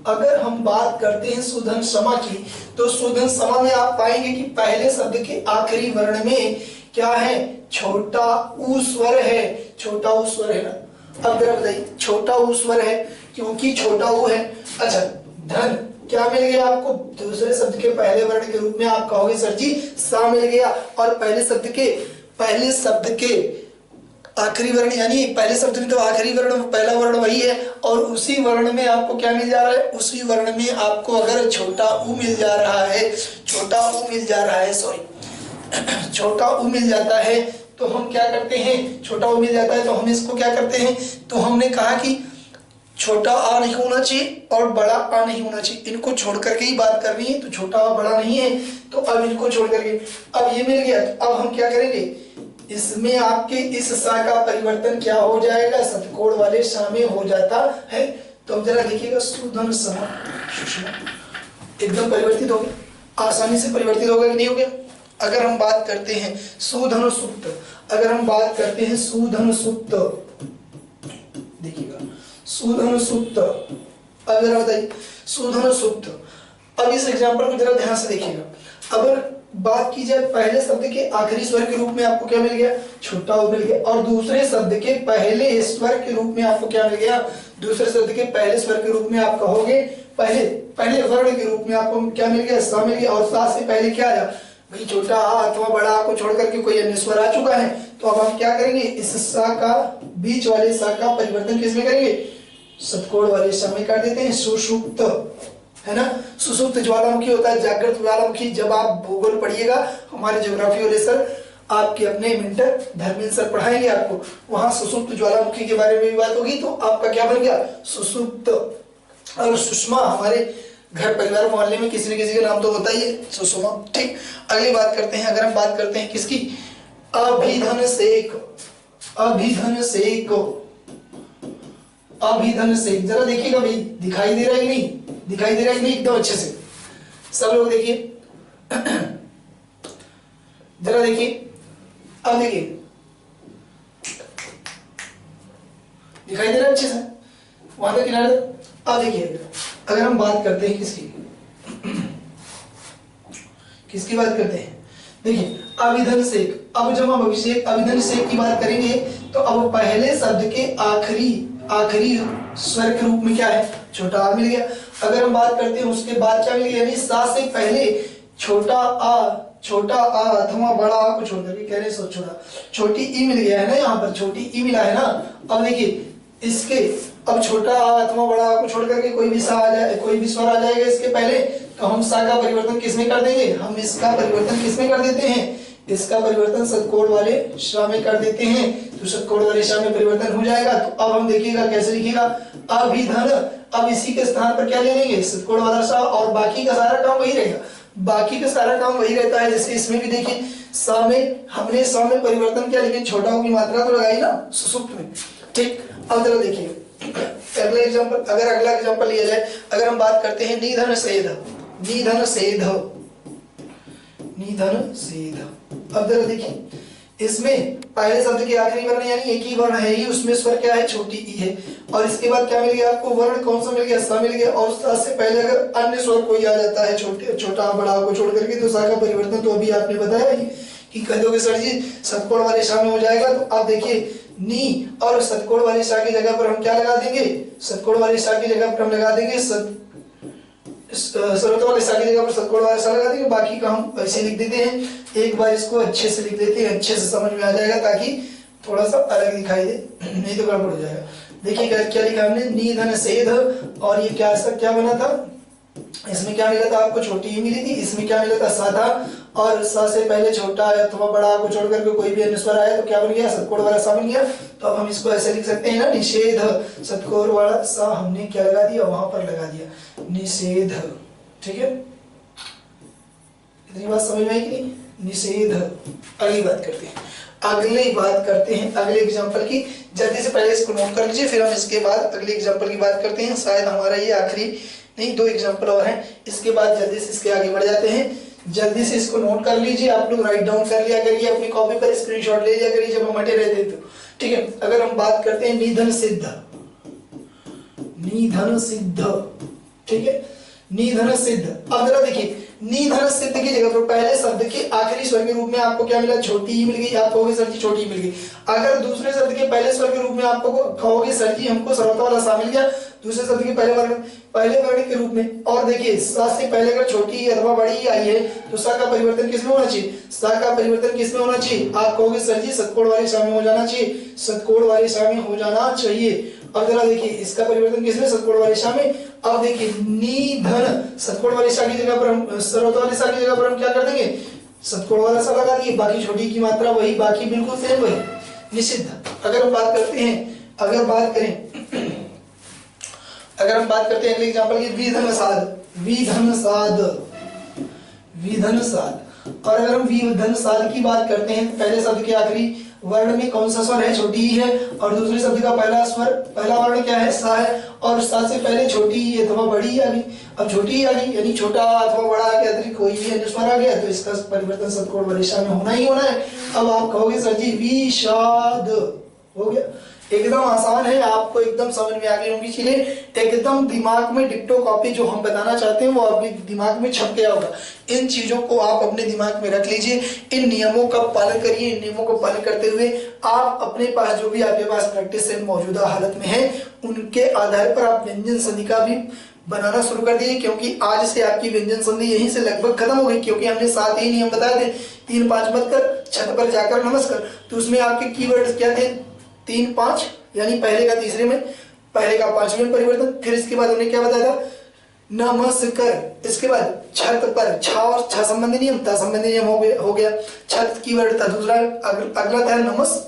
अगर हम बात करते हैं सुधन समा की, तो सुधन समा में आप पाएंगे कि पहले शब्द के आखिरी वर्ण में क्या है, छोटा ऊ स्वर है। छोटा ऊ स्वर है ना। अब जरा बताइए, छोटा ऊ स्वर है क्योंकि छोटा ऊ है। अच्छा, धन क्या मिल गया आपको, दूसरे शब्द के पहले वर्ण के रूप में आप कहोगे सर जी सा मिल गया, और पहले शब्द के आखिरी वर्ण, यानी पहले शब्द में तो आखिरी वर्ण पहला वर्ण वही है, और उसी वर्ण में आपको क्या मिल जा रहा है, उसी वर्ण में आपको अगर छोटा ऊ मिल जा रहा है, छोटा ऊ मिल जाता है, तो हम क्या करते हैं, छोटा ऊ मिल जाता है तो हम इसको क्या करते हैं, तो हमने कहा कि छोटा आ नहीं होना चाहिए और बड़ा आ नहीं होना चाहिए, इनको छोड़ करके ही बात करनी है। तो छोटा आ बड़ा नहीं है, तो अब इनको छोड़ करके, अब ये मिल गया, तो अब हम क्या करेंगे, इसमें आपके इस सा का परिवर्तन क्या हो जाएगा, षटकोण वाले सा में हो जाता है। तो अब जरा देखिएगा, सुधन समा एकदम परिवर्तित हो गया, आसानी से परिवर्तित होगा कि नहीं हो गया। अगर हम बात करते हैं सुधन सुप्त, देखिएगा सुधन सुप्त, अब जरा बताइए सुधन सुप्त। अब इस एग्जाम्पल को जरा ध्यान से देखिएगा। अगर बात की जाए पहले शब्द के आखिरी स्वर के रूप में आपको क्या मिल गया, छोटा ऊ मिल गया, और दूसरे शब्द के पहले स्वर के रूप में आपको क्या मिल गया, दूसरे शब्द के पहले स्वर के रूप में आप कहोगे पहले वर्ण के रूप में आपको क्या मिल गया, सा मिल गया। और सा से पहले क्या आया भाई, छोटा आ अथवा बड़ा आ को छोड़ करके कोई अन्य स्वर आ चुका है, तो अब हम क्या करेंगे, इस सा का बीच वाले सा का परिवर्तन किसमें करेंगे, षटकोण वाले सा में कर देते हैं। सुषुप्त है ना, सुसुप्त ज्वालामुखी होता है, जागृत ज्वालामुखी। जब आप भूगोल पढ़िएगा, हमारे ज्योग्राफी वाले सर आपके अपने मेंटर धर्मेंद्र सर पढ़ाएंगे आपको, वहां सुसुप्त ज्वालामुखी के बारे में भी बात होगी। तो आपका क्या बन गया, सुसुप्त। और सुषमा, हमारे घर परिवार मोहल्ले में किसी न किसी का नाम तो होता ही है, सुषमा। ठीक, अगली बात करते हैं। अगर हम बात करते हैं किसकी, अभिधन सेक, जरा देखिएगा भाई, दिखाई दे रहा है कि नहीं, दिखाई दे रहा है कि नहीं एकदम अच्छे से, सब लोग देखिए, जरा देखिए, अब देखिए दिखाई दे रहा है अच्छे से, वहां तक किनारे तक। अब देखिए, अगर हम बात करते हैं किसकी बात करते हैं, देखिए अभिधन सेक। अब जब हम अभिधन सेक की बात करेंगे, तो अब पहले शब्द के आखिरी स्वर के रूप में क्या है, छोटा आ मिल गया। अगर हम बात करते हैं उसके बाद क्या मिल गया, यानी सा से पहले छोटा आ अथवा बड़ा आ को छोड़ करके कह रहे छोटा, छोटी ई मिल गया है ना, यहाँ पर छोटी ई मिला है ना। अब देखिए इसके, अब छोटा आ अथवा बड़ा आ को छोड़ करके कोई भी सा आ जाए, कोई भी स्वर आ जाएगा इसके पहले, तो हम सा का परिवर्तन किसमें कर देंगे, हम इसका परिवर्तन किसमें कर देते हैं, इसका परिवर्तन षटकोण वाले सा में कर देते हैं। तो षटकोण वाले सा में परिवर्तन हो जाएगा। तो अब हम देखिएगा कैसे लिखिएगा, अभिधन। अब इसी के स्थान पर क्या ले लेंगे, षटकोण वाला सा, और बाकी का सारा काम वही रहेगा, बाकी का सारा काम वही रहता है। जैसे इसमें भी देखिए, सा में हमने सा में परिवर्तन किया, लेकिन छोटा की मात्रा तो लगाई ना सुसुप्त में। ठीक, अब जरा देखिए अगला एग्जांपल लिया जाए। अगर हम बात करते हैं निधन सेध, निधन सेध। अब जरा देखिए इसमें पहले शब्द के आखिरी वर्ण यानी एक ही वर्ण है ही, उसमें स्वर क्या है, छोटी ई है। और इसके बाद क्या मिल गया आपको, वर्ण कौन सा मिल गया, सा मिल गया। और सा से पहले अगर अन्य स्वर कोई आ जाता है छोटा बड़ा को छोड़ करके तो सा का परिवर्तन तो अभी आपने बताया ही कि कह दोगे सर जी सतकोण वाले सा में हो जाएगा। तो आप देखिए नी और सतकोण वाले सा की जगह पर हम क्या लगा देंगे, सतकोण वाले सा की जगह पर हम लगा देंगे सरलता वाले सा की जगह पर सतकोण वाला सा लगा देंगे। बाकी का हम ऐसे लिख देते हैं, एक बार इसको अच्छे से लिख देते हैं, अच्छे से समझ में आ जाएगा ताकि थोड़ा सा अलग दिखाई दे, नहीं तो गड़बड़ हो जाएगा। देखिए क्या लिखा हमने, निधन सेध। और ये क्या बना था, इसमें क्या मिला था आपको, छोटी ही मिली थी। इसमें क्या मिला था, सा था। और सा से पहले छोटा अथवा बड़ा को छोड़ करके कोई भी अन्य स्वर आया तो क्या बन गया, सतकोण वाला सा बन गया। तो अब हम इसको ऐसे लिख सकते हैं ना, निषेध। सतकोण वाला सा हमने क्या लगा दिया, वहां पर लगा दिया, निषेध। ठीक है, इतनी बात समझ में आई कि नहीं, निषेध। अगली बात करते हैं, अगले एग्जाम्पल की। जल्दी से पहले इसको नोट कर लीजिए, फिर हम इसके बाद अगले एग्जाम्पल की बात करते हैं। शायद हमारा ये आखिरी नहीं, 2 एग्जाम्पल और हैं, इसके बाद जल्दी से इसके आगे बढ़ जाते हैं। जल्दी से इसको नोट कर लीजिए, आप लोग राइट डाउन कर लिया करिए, अपनी कॉपी पर स्क्रीनशॉट ले लिया करिए जब हम हटे रहते तो। ठीक है, अगर हम बात करते हैं निधन सिद्ध, ठीक है, निधन सिद्ध। अब जरा देखिए निधन सिद्ध की जगह पर पहले शब्द के आखिरी स्वर के रूप में आपको क्या मिला, छोटी ही मिल गई। आप कहोगे सर जी छोटी ही मिल गई। अगर दूसरे शब्द के पहले स्वर के रूप में आपको कहोगे सर जी हमको सरलता वाला सा मिल गया, दूसरे शब्द के पहले वर्ण के रूप में। और देखिए सा से पहले अगर छोटी अथवा बड़ी आई है तो सा का परिवर्तन किसमें होना चाहिए, सा का परिवर्तन किसमें होना चाहिए, आप कहोगे सर जी सतकोण वाले सा में हो जाना चाहिए, सतकोण वाले सा में हो जाना चाहिए। अब जरा देखिए इसका परिवर्तन किसमें, सतकोण वाले सा में। अब देखिए निधन, सतकोण वाले सा की जगह पर हम सरलता वाले सा की जगह पर हम क्या कर देंगे, सतकोण वाला सा लगा दिए, बाकी छोटी की मात्रा वही, बाकी बिल्कुल सेम वही, निषिद्ध। अगर हम बात करते हैं, अगर हम बात करते हैं अगले एग्जांपल की, विधन साध। और अगर हम विधन साध की बात करते हैं तो पहले शब्द के आखिरी वर्ण में कौन सा स्वर है, छोटी ही है। और दूसरे शब्द का पहला वर्ण क्या है, सा है। और सा से पहले छोटी ही अथवा बड़ी आ गई। अब छोटी ही आ गई यानी छोटा अथवा बड़ा के अतिरिक्त कोई भी अन्य स्वर आ गया तो इसका परिवर्तन सतकोण वाले सा में होना ही होना है। अब आप कहोगे सर जी विषाद, हो गया। एकदम आसान है, आपको एकदम समझ में आ गई होंगी चीजें, एकदम दिमाग में डिक्टो कॉपी जो हम बताना चाहते हैं वो आपके दिमाग में छप गया होगा। इन चीजों को आप अपने दिमाग में रख लीजिए, इन नियमों का पालन करिए। इन नियमों को पालन करते हुए आप अपने पास जो भी आपके पास प्रैक्टिस सेट मौजूदा हालत में है उनके आधार पर आप व्यंजन संधि का भी बनाना शुरू कर दिए, क्योंकि आज से आपकी व्यंजन संधि यहीं से लगभग खत्म हो गई। क्योंकि हमने 7 ही नियम बताए थे, 3 5 मत कर, छत पर जाकर नमस्कार। तो उसमें आपके कीवर्ड्स क्या थे, 3 5 यानी पहले का तीसरे में, पहले का 5वें में परिवर्तन। फिर इसके बाद उन्हें क्या बताया था, नमस्कार। इसके बाद छत पर, छ और छ संबंधी नियम, ता संबंधी नियम हो गया। छत कीवर्ड था दूसरा, अगला था नमस।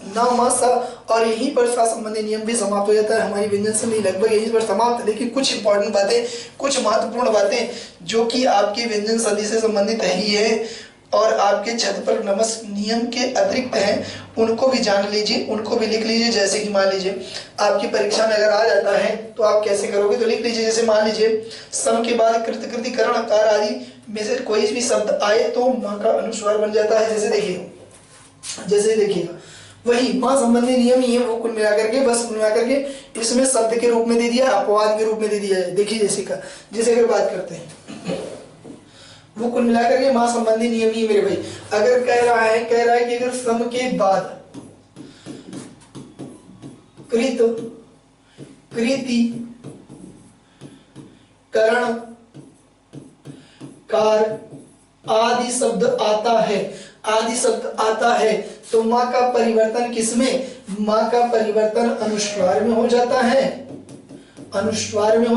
और यहीं पर सा संबंधी नियम भी समाप्त हो जाता है। हमारी व्यंजन संधि लगभग यहीं पर समाप्त है। लेकिन कुछ इंपॉर्टेंट बातें, कुछ महत्वपूर्ण बातें जो कि आपकी व्यंजन संधि से संबंधित ही है और आपके छत पर नमस नियम के अतिरिक्त हैं, उनको भी जान लीजिए, उनको भी लिख लीजिए। जैसे कि मान लीजिए आपकी परीक्षा में अगर आ जाता है तो आप कैसे करोगे, तो लिख लीजिए। जैसे मान लीजिए सम के बाद कृतिकरण आकार आदि में से कोई भी शब्द आए तो मां का अनुस्वार बन जाता है। जैसे देखिएगा वही मां संबंधी नियम ही है, वो कुल मिलाकर के, बस कुल मिलाकर के इसमें शब्द के रूप में दे दिया, अपवाद के रूप में दे दिया है। देखिए जैसे अगर बात करते हैं वो कुल मिलाकर के मां संबंधी नियम ही मेरे भाई। अगर कह रहा है कि अगर सम के बाद कृत, कृति, करण, कार आदि शब्द आता है तो मां का परिवर्तन किसमें, मां का परिवर्तन अनुस्वार में हो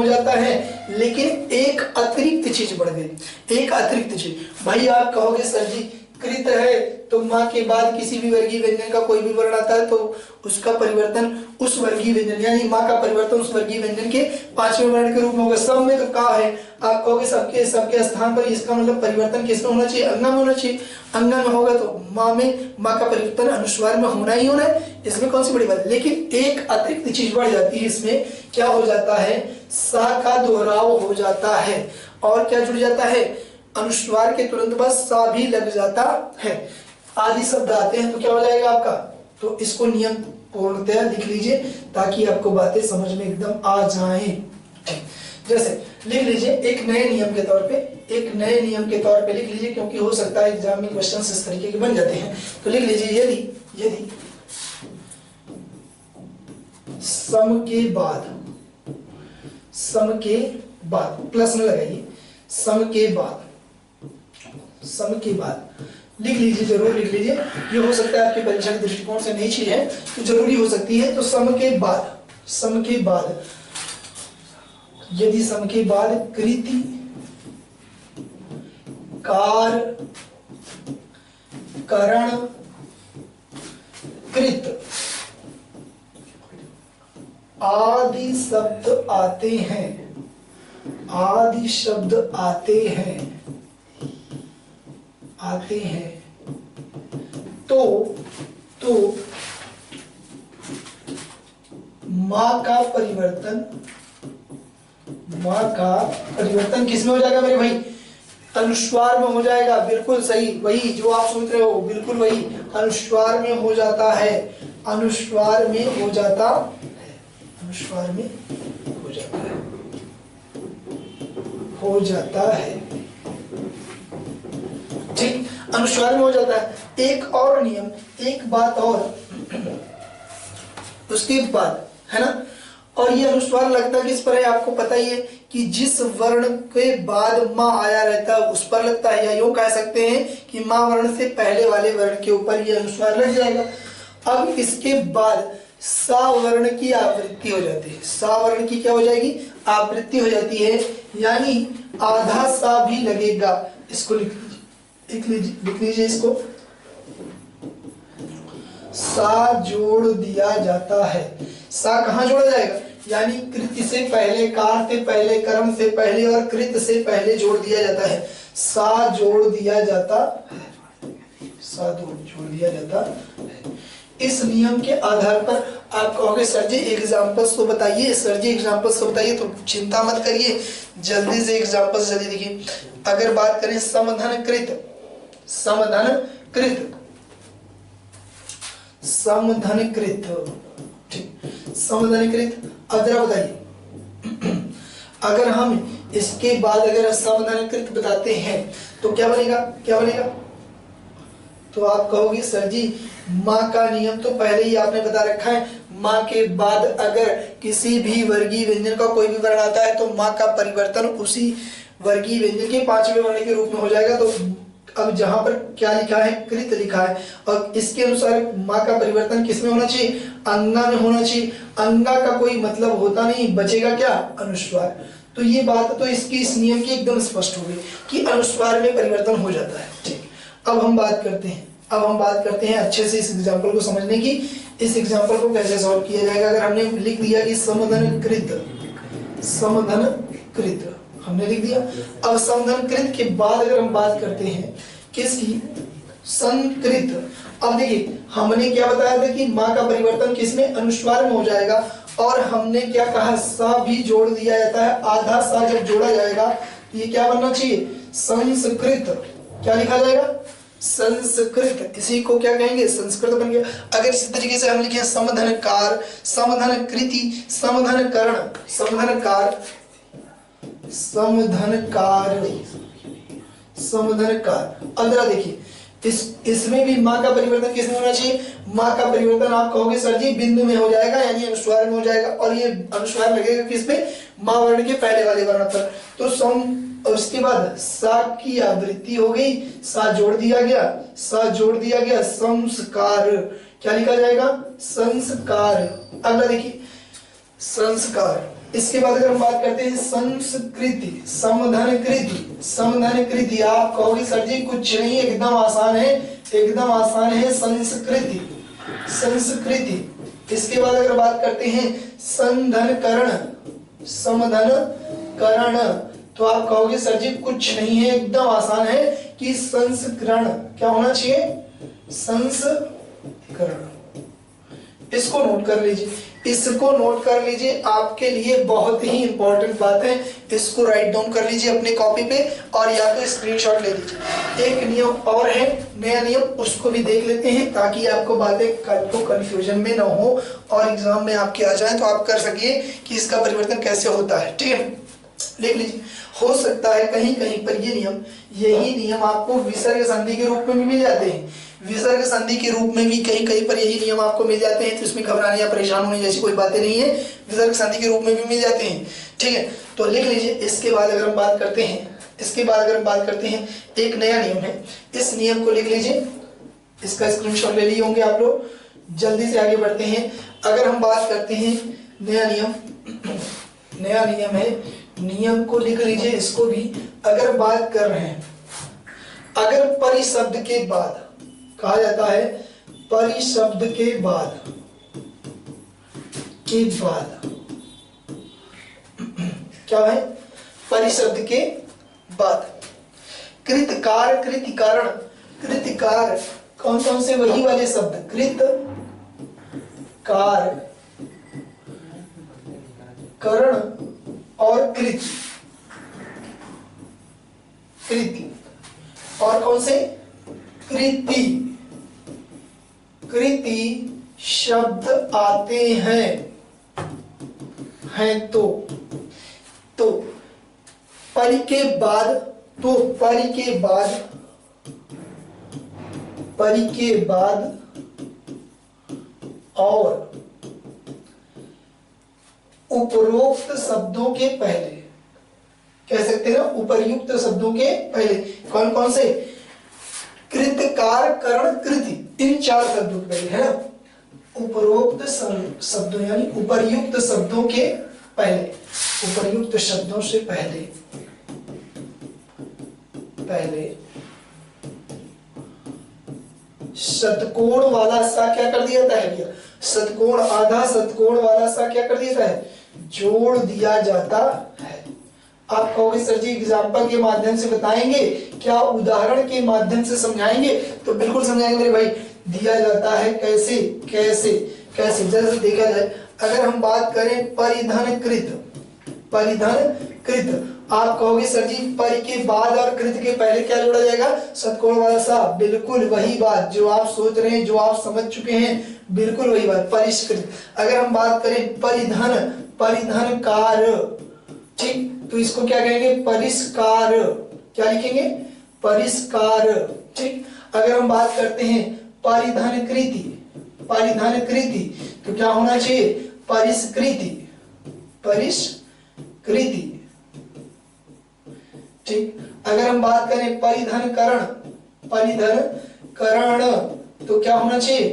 जाता है। लेकिन एक अतिरिक्त चीज बढ़ गई, एक अतिरिक्त चीज। भाई आप कहोगे सर जी कृत है तो मां के बाद किसी भी वर्गीय व्यंजन का कोई भी वर्ण आता है तो उसका परिवर्तन उस वर्गीय व्यंजन यानी मां का परिवर्तन उस वर्गीय व्यंजन के 5वें वर्ण के रूप में होगा। सब में तो का है, आप कहोगे सबके स्थान पर, इसका मतलब परिवर्तन किसमें होना चाहिए, अंगा में होना चाहिए। अंगा में होगा तो मां का परिवर्तन अनुस्वार में होना ही होना है, इसमें कौन सी बड़ी बात है। लेकिन एक अतिरिक्त चीज बढ़ जाती है, इसमें क्या हो जाता है, सा का दोहराव हो जाता है। और क्या जुड़ जाता है, अनुस्वार के तुरंत बाद सा भी लग जाता है, आदि शब्द आते हैं तो क्या हो जाएगा आपका, तो इसको नियम पूर्णतया लिख लीजिए ताकि आपको बातें समझ में एकदम आ जाएं। जैसे लिख लीजिए एक नए नियम के तौर पे, एक नए नियम के तौर पे लिख लीजिए, क्योंकि हो सकता है एग्जाम में क्वेश्चन इस तरीके के बन जाते हैं। तो लिख लीजिए यदि सम के बाद प्लस में लगाइए, सम के बाद लिख लीजिए, जरूर लिख लीजिए, ये हो सकता है आपके परीक्षा के दृष्टिकोण से नई चीज है तो जरूरी हो सकती है। तो सम के बाद यदि सम के बाद कृति कार करण कृत आदि शब्द आते हैं तो माँ का परिवर्तन किसमें हो जाएगा मेरे भाई, अनुस्वार में हो जाएगा। बिल्कुल सही, वही जो आप सोच रहे हो, बिल्कुल वही, अनुस्वार में हो जाता है, अनुस्वार में हो जाता है, ठीक, अनुस्वार में हो जाता है। एक और नियम, एक बात और उसके बाद है ना, और ये अनुस्वार लगता किस पर है आपको पता ही है कि जिस वर्ण के बाद माँ आया रहता है उस पर लगता है, या यूं कह सकते हैं कि माँ वर्ण से पहले वाले वर्ण के ऊपर ये अनुस्वार लग जाएगा। अब इसके बाद सा वर्ण की आवृत्ति हो जाती है, सा वर्ण की क्या हो जाएगी, आवृत्ति हो जाती है, यानी आधा सा भी लगेगा। इसको लिख लीजिए इसको, सा जोड़ दिया जाता है। सा कहाँ जोड़ा जाएगा, यानी कृति से पहले, कार से पहले, कर्म से पहले और कृत से पहले जोड़ दिया जाता है। सा जोड़ दिया जाता है, सा जोड़ दिया जाता है। इस नियम के आधार पर आप कहोगे सर जी एग्जाम्पल्स तो बताइए, सर जी एग्जाम्पल्स तो बताइए, तो चिंता मत करिए, जल्दी से एग्जाम्पल्स जल्दी देखिए। अगर बात करें समधन कृत, ठीक, समधन कृत, अब जरा बताइए अगर हम इसके बाद अगर समधन कृत बताते हैं तो क्या बनेगा, तो आप कहोगे सर जी माँ का नियम तो पहले ही आपने बता रखा है, माँ के बाद अगर किसी भी वर्गीय व्यंजन का कोई भी वर्ण आता है तो माँ का परिवर्तन उसी वर्गीय व्यंजन के पांचवें वर्ण के रूप में हो जाएगा। तो अब जहां पर क्या लिखा है, कृत लिखा है, और इसके अनुसार माँ का परिवर्तन किसमें होना चाहिए, अंगा में होना चाहिए। अंगा का कोई मतलब होता नहीं, बचेगा क्या, अनुस्वार। तो ये बात तो इसकी इस नियम की एकदम स्पष्ट हो गई कि अनुस्वार में परिवर्तन हो जाता है। ठीक, अब हम बात करते हैं अच्छे से इस एग्जाम्पल को समझने की। इस एग्जाम्पल को कैसे सॉल्व किया जाएगा। अगर हमने लिख दिया कि समधन कृत हमने लिख दिया। अब समधन कृत के बाद अगर हम बात करते हैं किसकी, संकृत। अब देखिए हमने क्या बताया था कि माँ का परिवर्तन किसमें, अनुस्वार में हो जाएगा, और हमने क्या कहा, सा भी जोड़ दिया जाता है। आधा सा जब जोड़ा जाएगा तो ये क्या बनना चाहिए, संस्कृत। क्या लिखा जाएगा, संस्कृत। इसी को क्या कहेंगे, संस्कृत बन गया। अगर इसी तरीके से हम लिखे समधन कार, समधन कृति, समधन करण, समधन कार, अब जरा देखिए इसमें भी माँ का परिवर्तन किसमें होना चाहिए, माँ का परिवर्तन आप कहोगे सर जी बिंदु में हो जाएगा, यानी अनुस्वार में हो जाएगा, और ये अनुस्वार लगेगा किसमें, माँ वर्ण के पहले वाले वर्ण पर। तो सम, और उसके बाद सा की आवृत्ति हो गई, सा जोड़ दिया गया, संस्कार। क्या लिखा जाएगा, संस्कार। अगला देखिए संस्कार। इसके बाद अगर हम बात करते हैं संस्कृति, समधन कृति, आप कहोगे सर जी कुछ नहीं, एकदम आसान है, संस्कृति। इसके बाद अगर बात करते हैं समधन करण, तो आप कहोगे सर जी कुछ नहीं है, एकदम आसान है कि संस्करण। क्या होना चाहिए, संस्करण। इसको नोट कर लीजिए, इसको नोट कर लीजिए, आपके लिए बहुत ही इंपॉर्टेंट बात है। इसको राइट डाउन कर लीजिए अपने कॉपी पे और या तो स्क्रीनशॉट ले लीजिए। एक नियम और है, नया नियम, उसको भी देख लेते हैं ताकि आपको बातें कल को कंफ्यूजन में ना हो और एग्जाम में आपके आ जाए तो आप कर सकिए कि इसका परिवर्तन कैसे होता है। ठीक है, लिख लीजिए। हो सकता है कहीं कहीं पर यही नियम आपको विसर्ग संधि के रूप में भी मिल जाते हैं, विसर्ग संधि के रूप में भी कहीं कहीं पर यही नियम आपको मिल जाते हैं, तो इसमें घबराने या परेशान होने जैसी कोई बातें नहीं है, विसर्ग संधि के रूप में भी मिल जाते हैं। ठीक है, तो लिख लीजिए। इसके बाद अगर हम बात करते हैं, एक नया नियम है, इस नियम को लिख लीजिए, इसका स्क्रीनशॉट ले लिए होंगे आप लोग। जल्दी से आगे बढ़ते हैं। अगर हम बात करते हैं नया नियम है, नियम को लिख लीजिए, इसको भी। अगर बात कर रहे हैं, अगर परिशब्द के बाद कहा जाता है, परिशब्द के बाद क्या है, परिशब्द के बाद कृतकार, कृतिकारण, कृतिकार कौन कौन से, वही वाले शब्द, कृतकार, करण और कृति, और कौन से, कृति शब्द आते हैं तो परि के बाद और उपरोक्त शब्दों के पहले, कह सकते हैं उपर्युक्त शब्दों के पहले, कौन कौन से, कृतकार, करण, कृति, इन 4 शब्दों के पहले, है ना, उपरोक्त शब्दों यानी उपर्युक्त शब्दों के पहले, उपर्युक्त शब्दों से पहले शतकोण वाला सा क्या कर दिया जाता है, शतकोण, आधा शतकोण वाला सा क्या कर दिया जाता है, जोड़ दिया जाता है। आप कहोगे सर जी एग्जाम्पल के माध्यम से बताएंगे क्या, उदाहरण के माध्यम से समझाएंगे, तो बिल्कुल समझाएंगे मेरे भाई। दिया जाता है कैसे कैसे कैसे, जैसे देखा जाए, अगर हम बात करें परिधनकृत, आप कहोगे सर जी परि के बाद और कृत के पहले क्या जोड़ा जाएगा, शतकोण वाला सा, बिल्कुल वही बात जो आप सोच रहे हैं, जो आप समझ चुके हैं, बिल्कुल वही बात, परिष्कृत। अगर हम बात करें परिधनकार, ठीक, तो इसको क्या कहेंगे, परिष्कार, क्या लिखेंगे, परिष्कार। ठीक, अगर हम बात करते हैं परिधनकृति, तो क्या होना चाहिए, परिष्कृति। ठीक, अगर हम बात करें परिधनकरण, तो क्या होना चाहिए,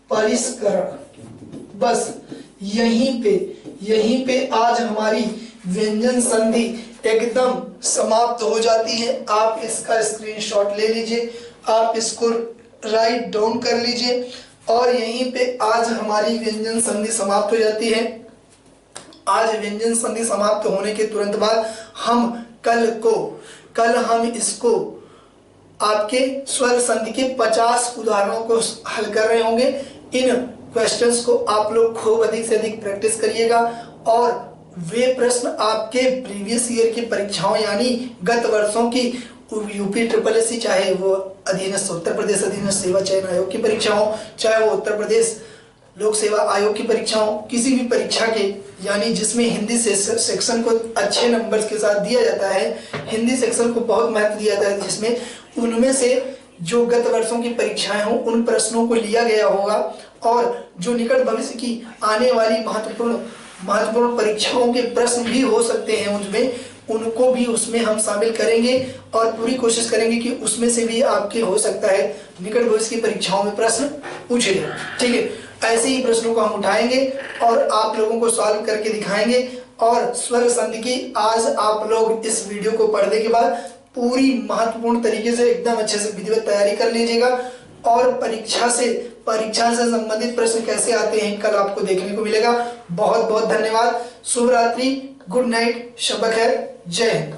परिष्करण। बस यहीं पे आज हमारी व्यंजन संधि एकदम समाप्त हो जाती है। आप इसका स्क्रीनशॉट ले लीजिए, आप इसको राइट डाउन कर लीजिए और यहीं पे आज हमारी व्यंजन संधि समाप्त हो जाती है। आज व्यंजन संधि समाप्त होने के तुरंत बाद हम कल हम इसको आपके स्वर संधि के 50 उदाहरणों को हल कर रहे होंगे। इन क्वेश्चंस को आप लोग खूब अधिक से अधिक प्रैक्टिस करिएगा और वे प्रश्न आपके प्रीवियस ईयर की परीक्षाओं यानी गत वर्षों की यूपी SSS चाहे वो अधीनस्थ उत्तर प्रदेश अधीनस्थ सेवा चयन आयोग की परीक्षा हो, चाहे वो उत्तर प्रदेश लोक सेवा आयोग की परीक्षा हो, किसी भी परीक्षा के यानी जिसमें हिंदी सेक्शन को अच्छे नंबर्स के साथ दिया जाता है, हिंदी सेक्शन को बहुत महत्व दिया जाता है, जिसमें उनमें से जो गत वर्षों की परीक्षाएं हों उन प्रश्नों को लिया गया होगा और जो निकट भविष्य की आने वाली महत्वपूर्ण परीक्षाओं के प्रश्न भी हो सकते हैं उनमें, उनको भी उसमें हम शामिल करेंगे और पूरी कोशिश करेंगे कि उसमें से भी आपके हो सकता है निकट भविष्य की परीक्षाओं में प्रश्न पूछे जाए। ठीक है, ऐसे ही प्रश्नों को हम उठाएंगे और आप लोगों को सॉल्व करके दिखाएंगे। और स्वर संधि की आज आप लोग इस वीडियो को पढ़ने के बाद पूरी महत्वपूर्ण तरीके से एकदम अच्छे से विधिवत तैयारी कर लीजिएगा और परीक्षा से संबंधित प्रश्न कैसे आते हैं कल आपको देखने को मिलेगा। बहुत बहुत धन्यवाद। शुभ रात्रि, गुड नाइट, शब खैर, जय हिंद।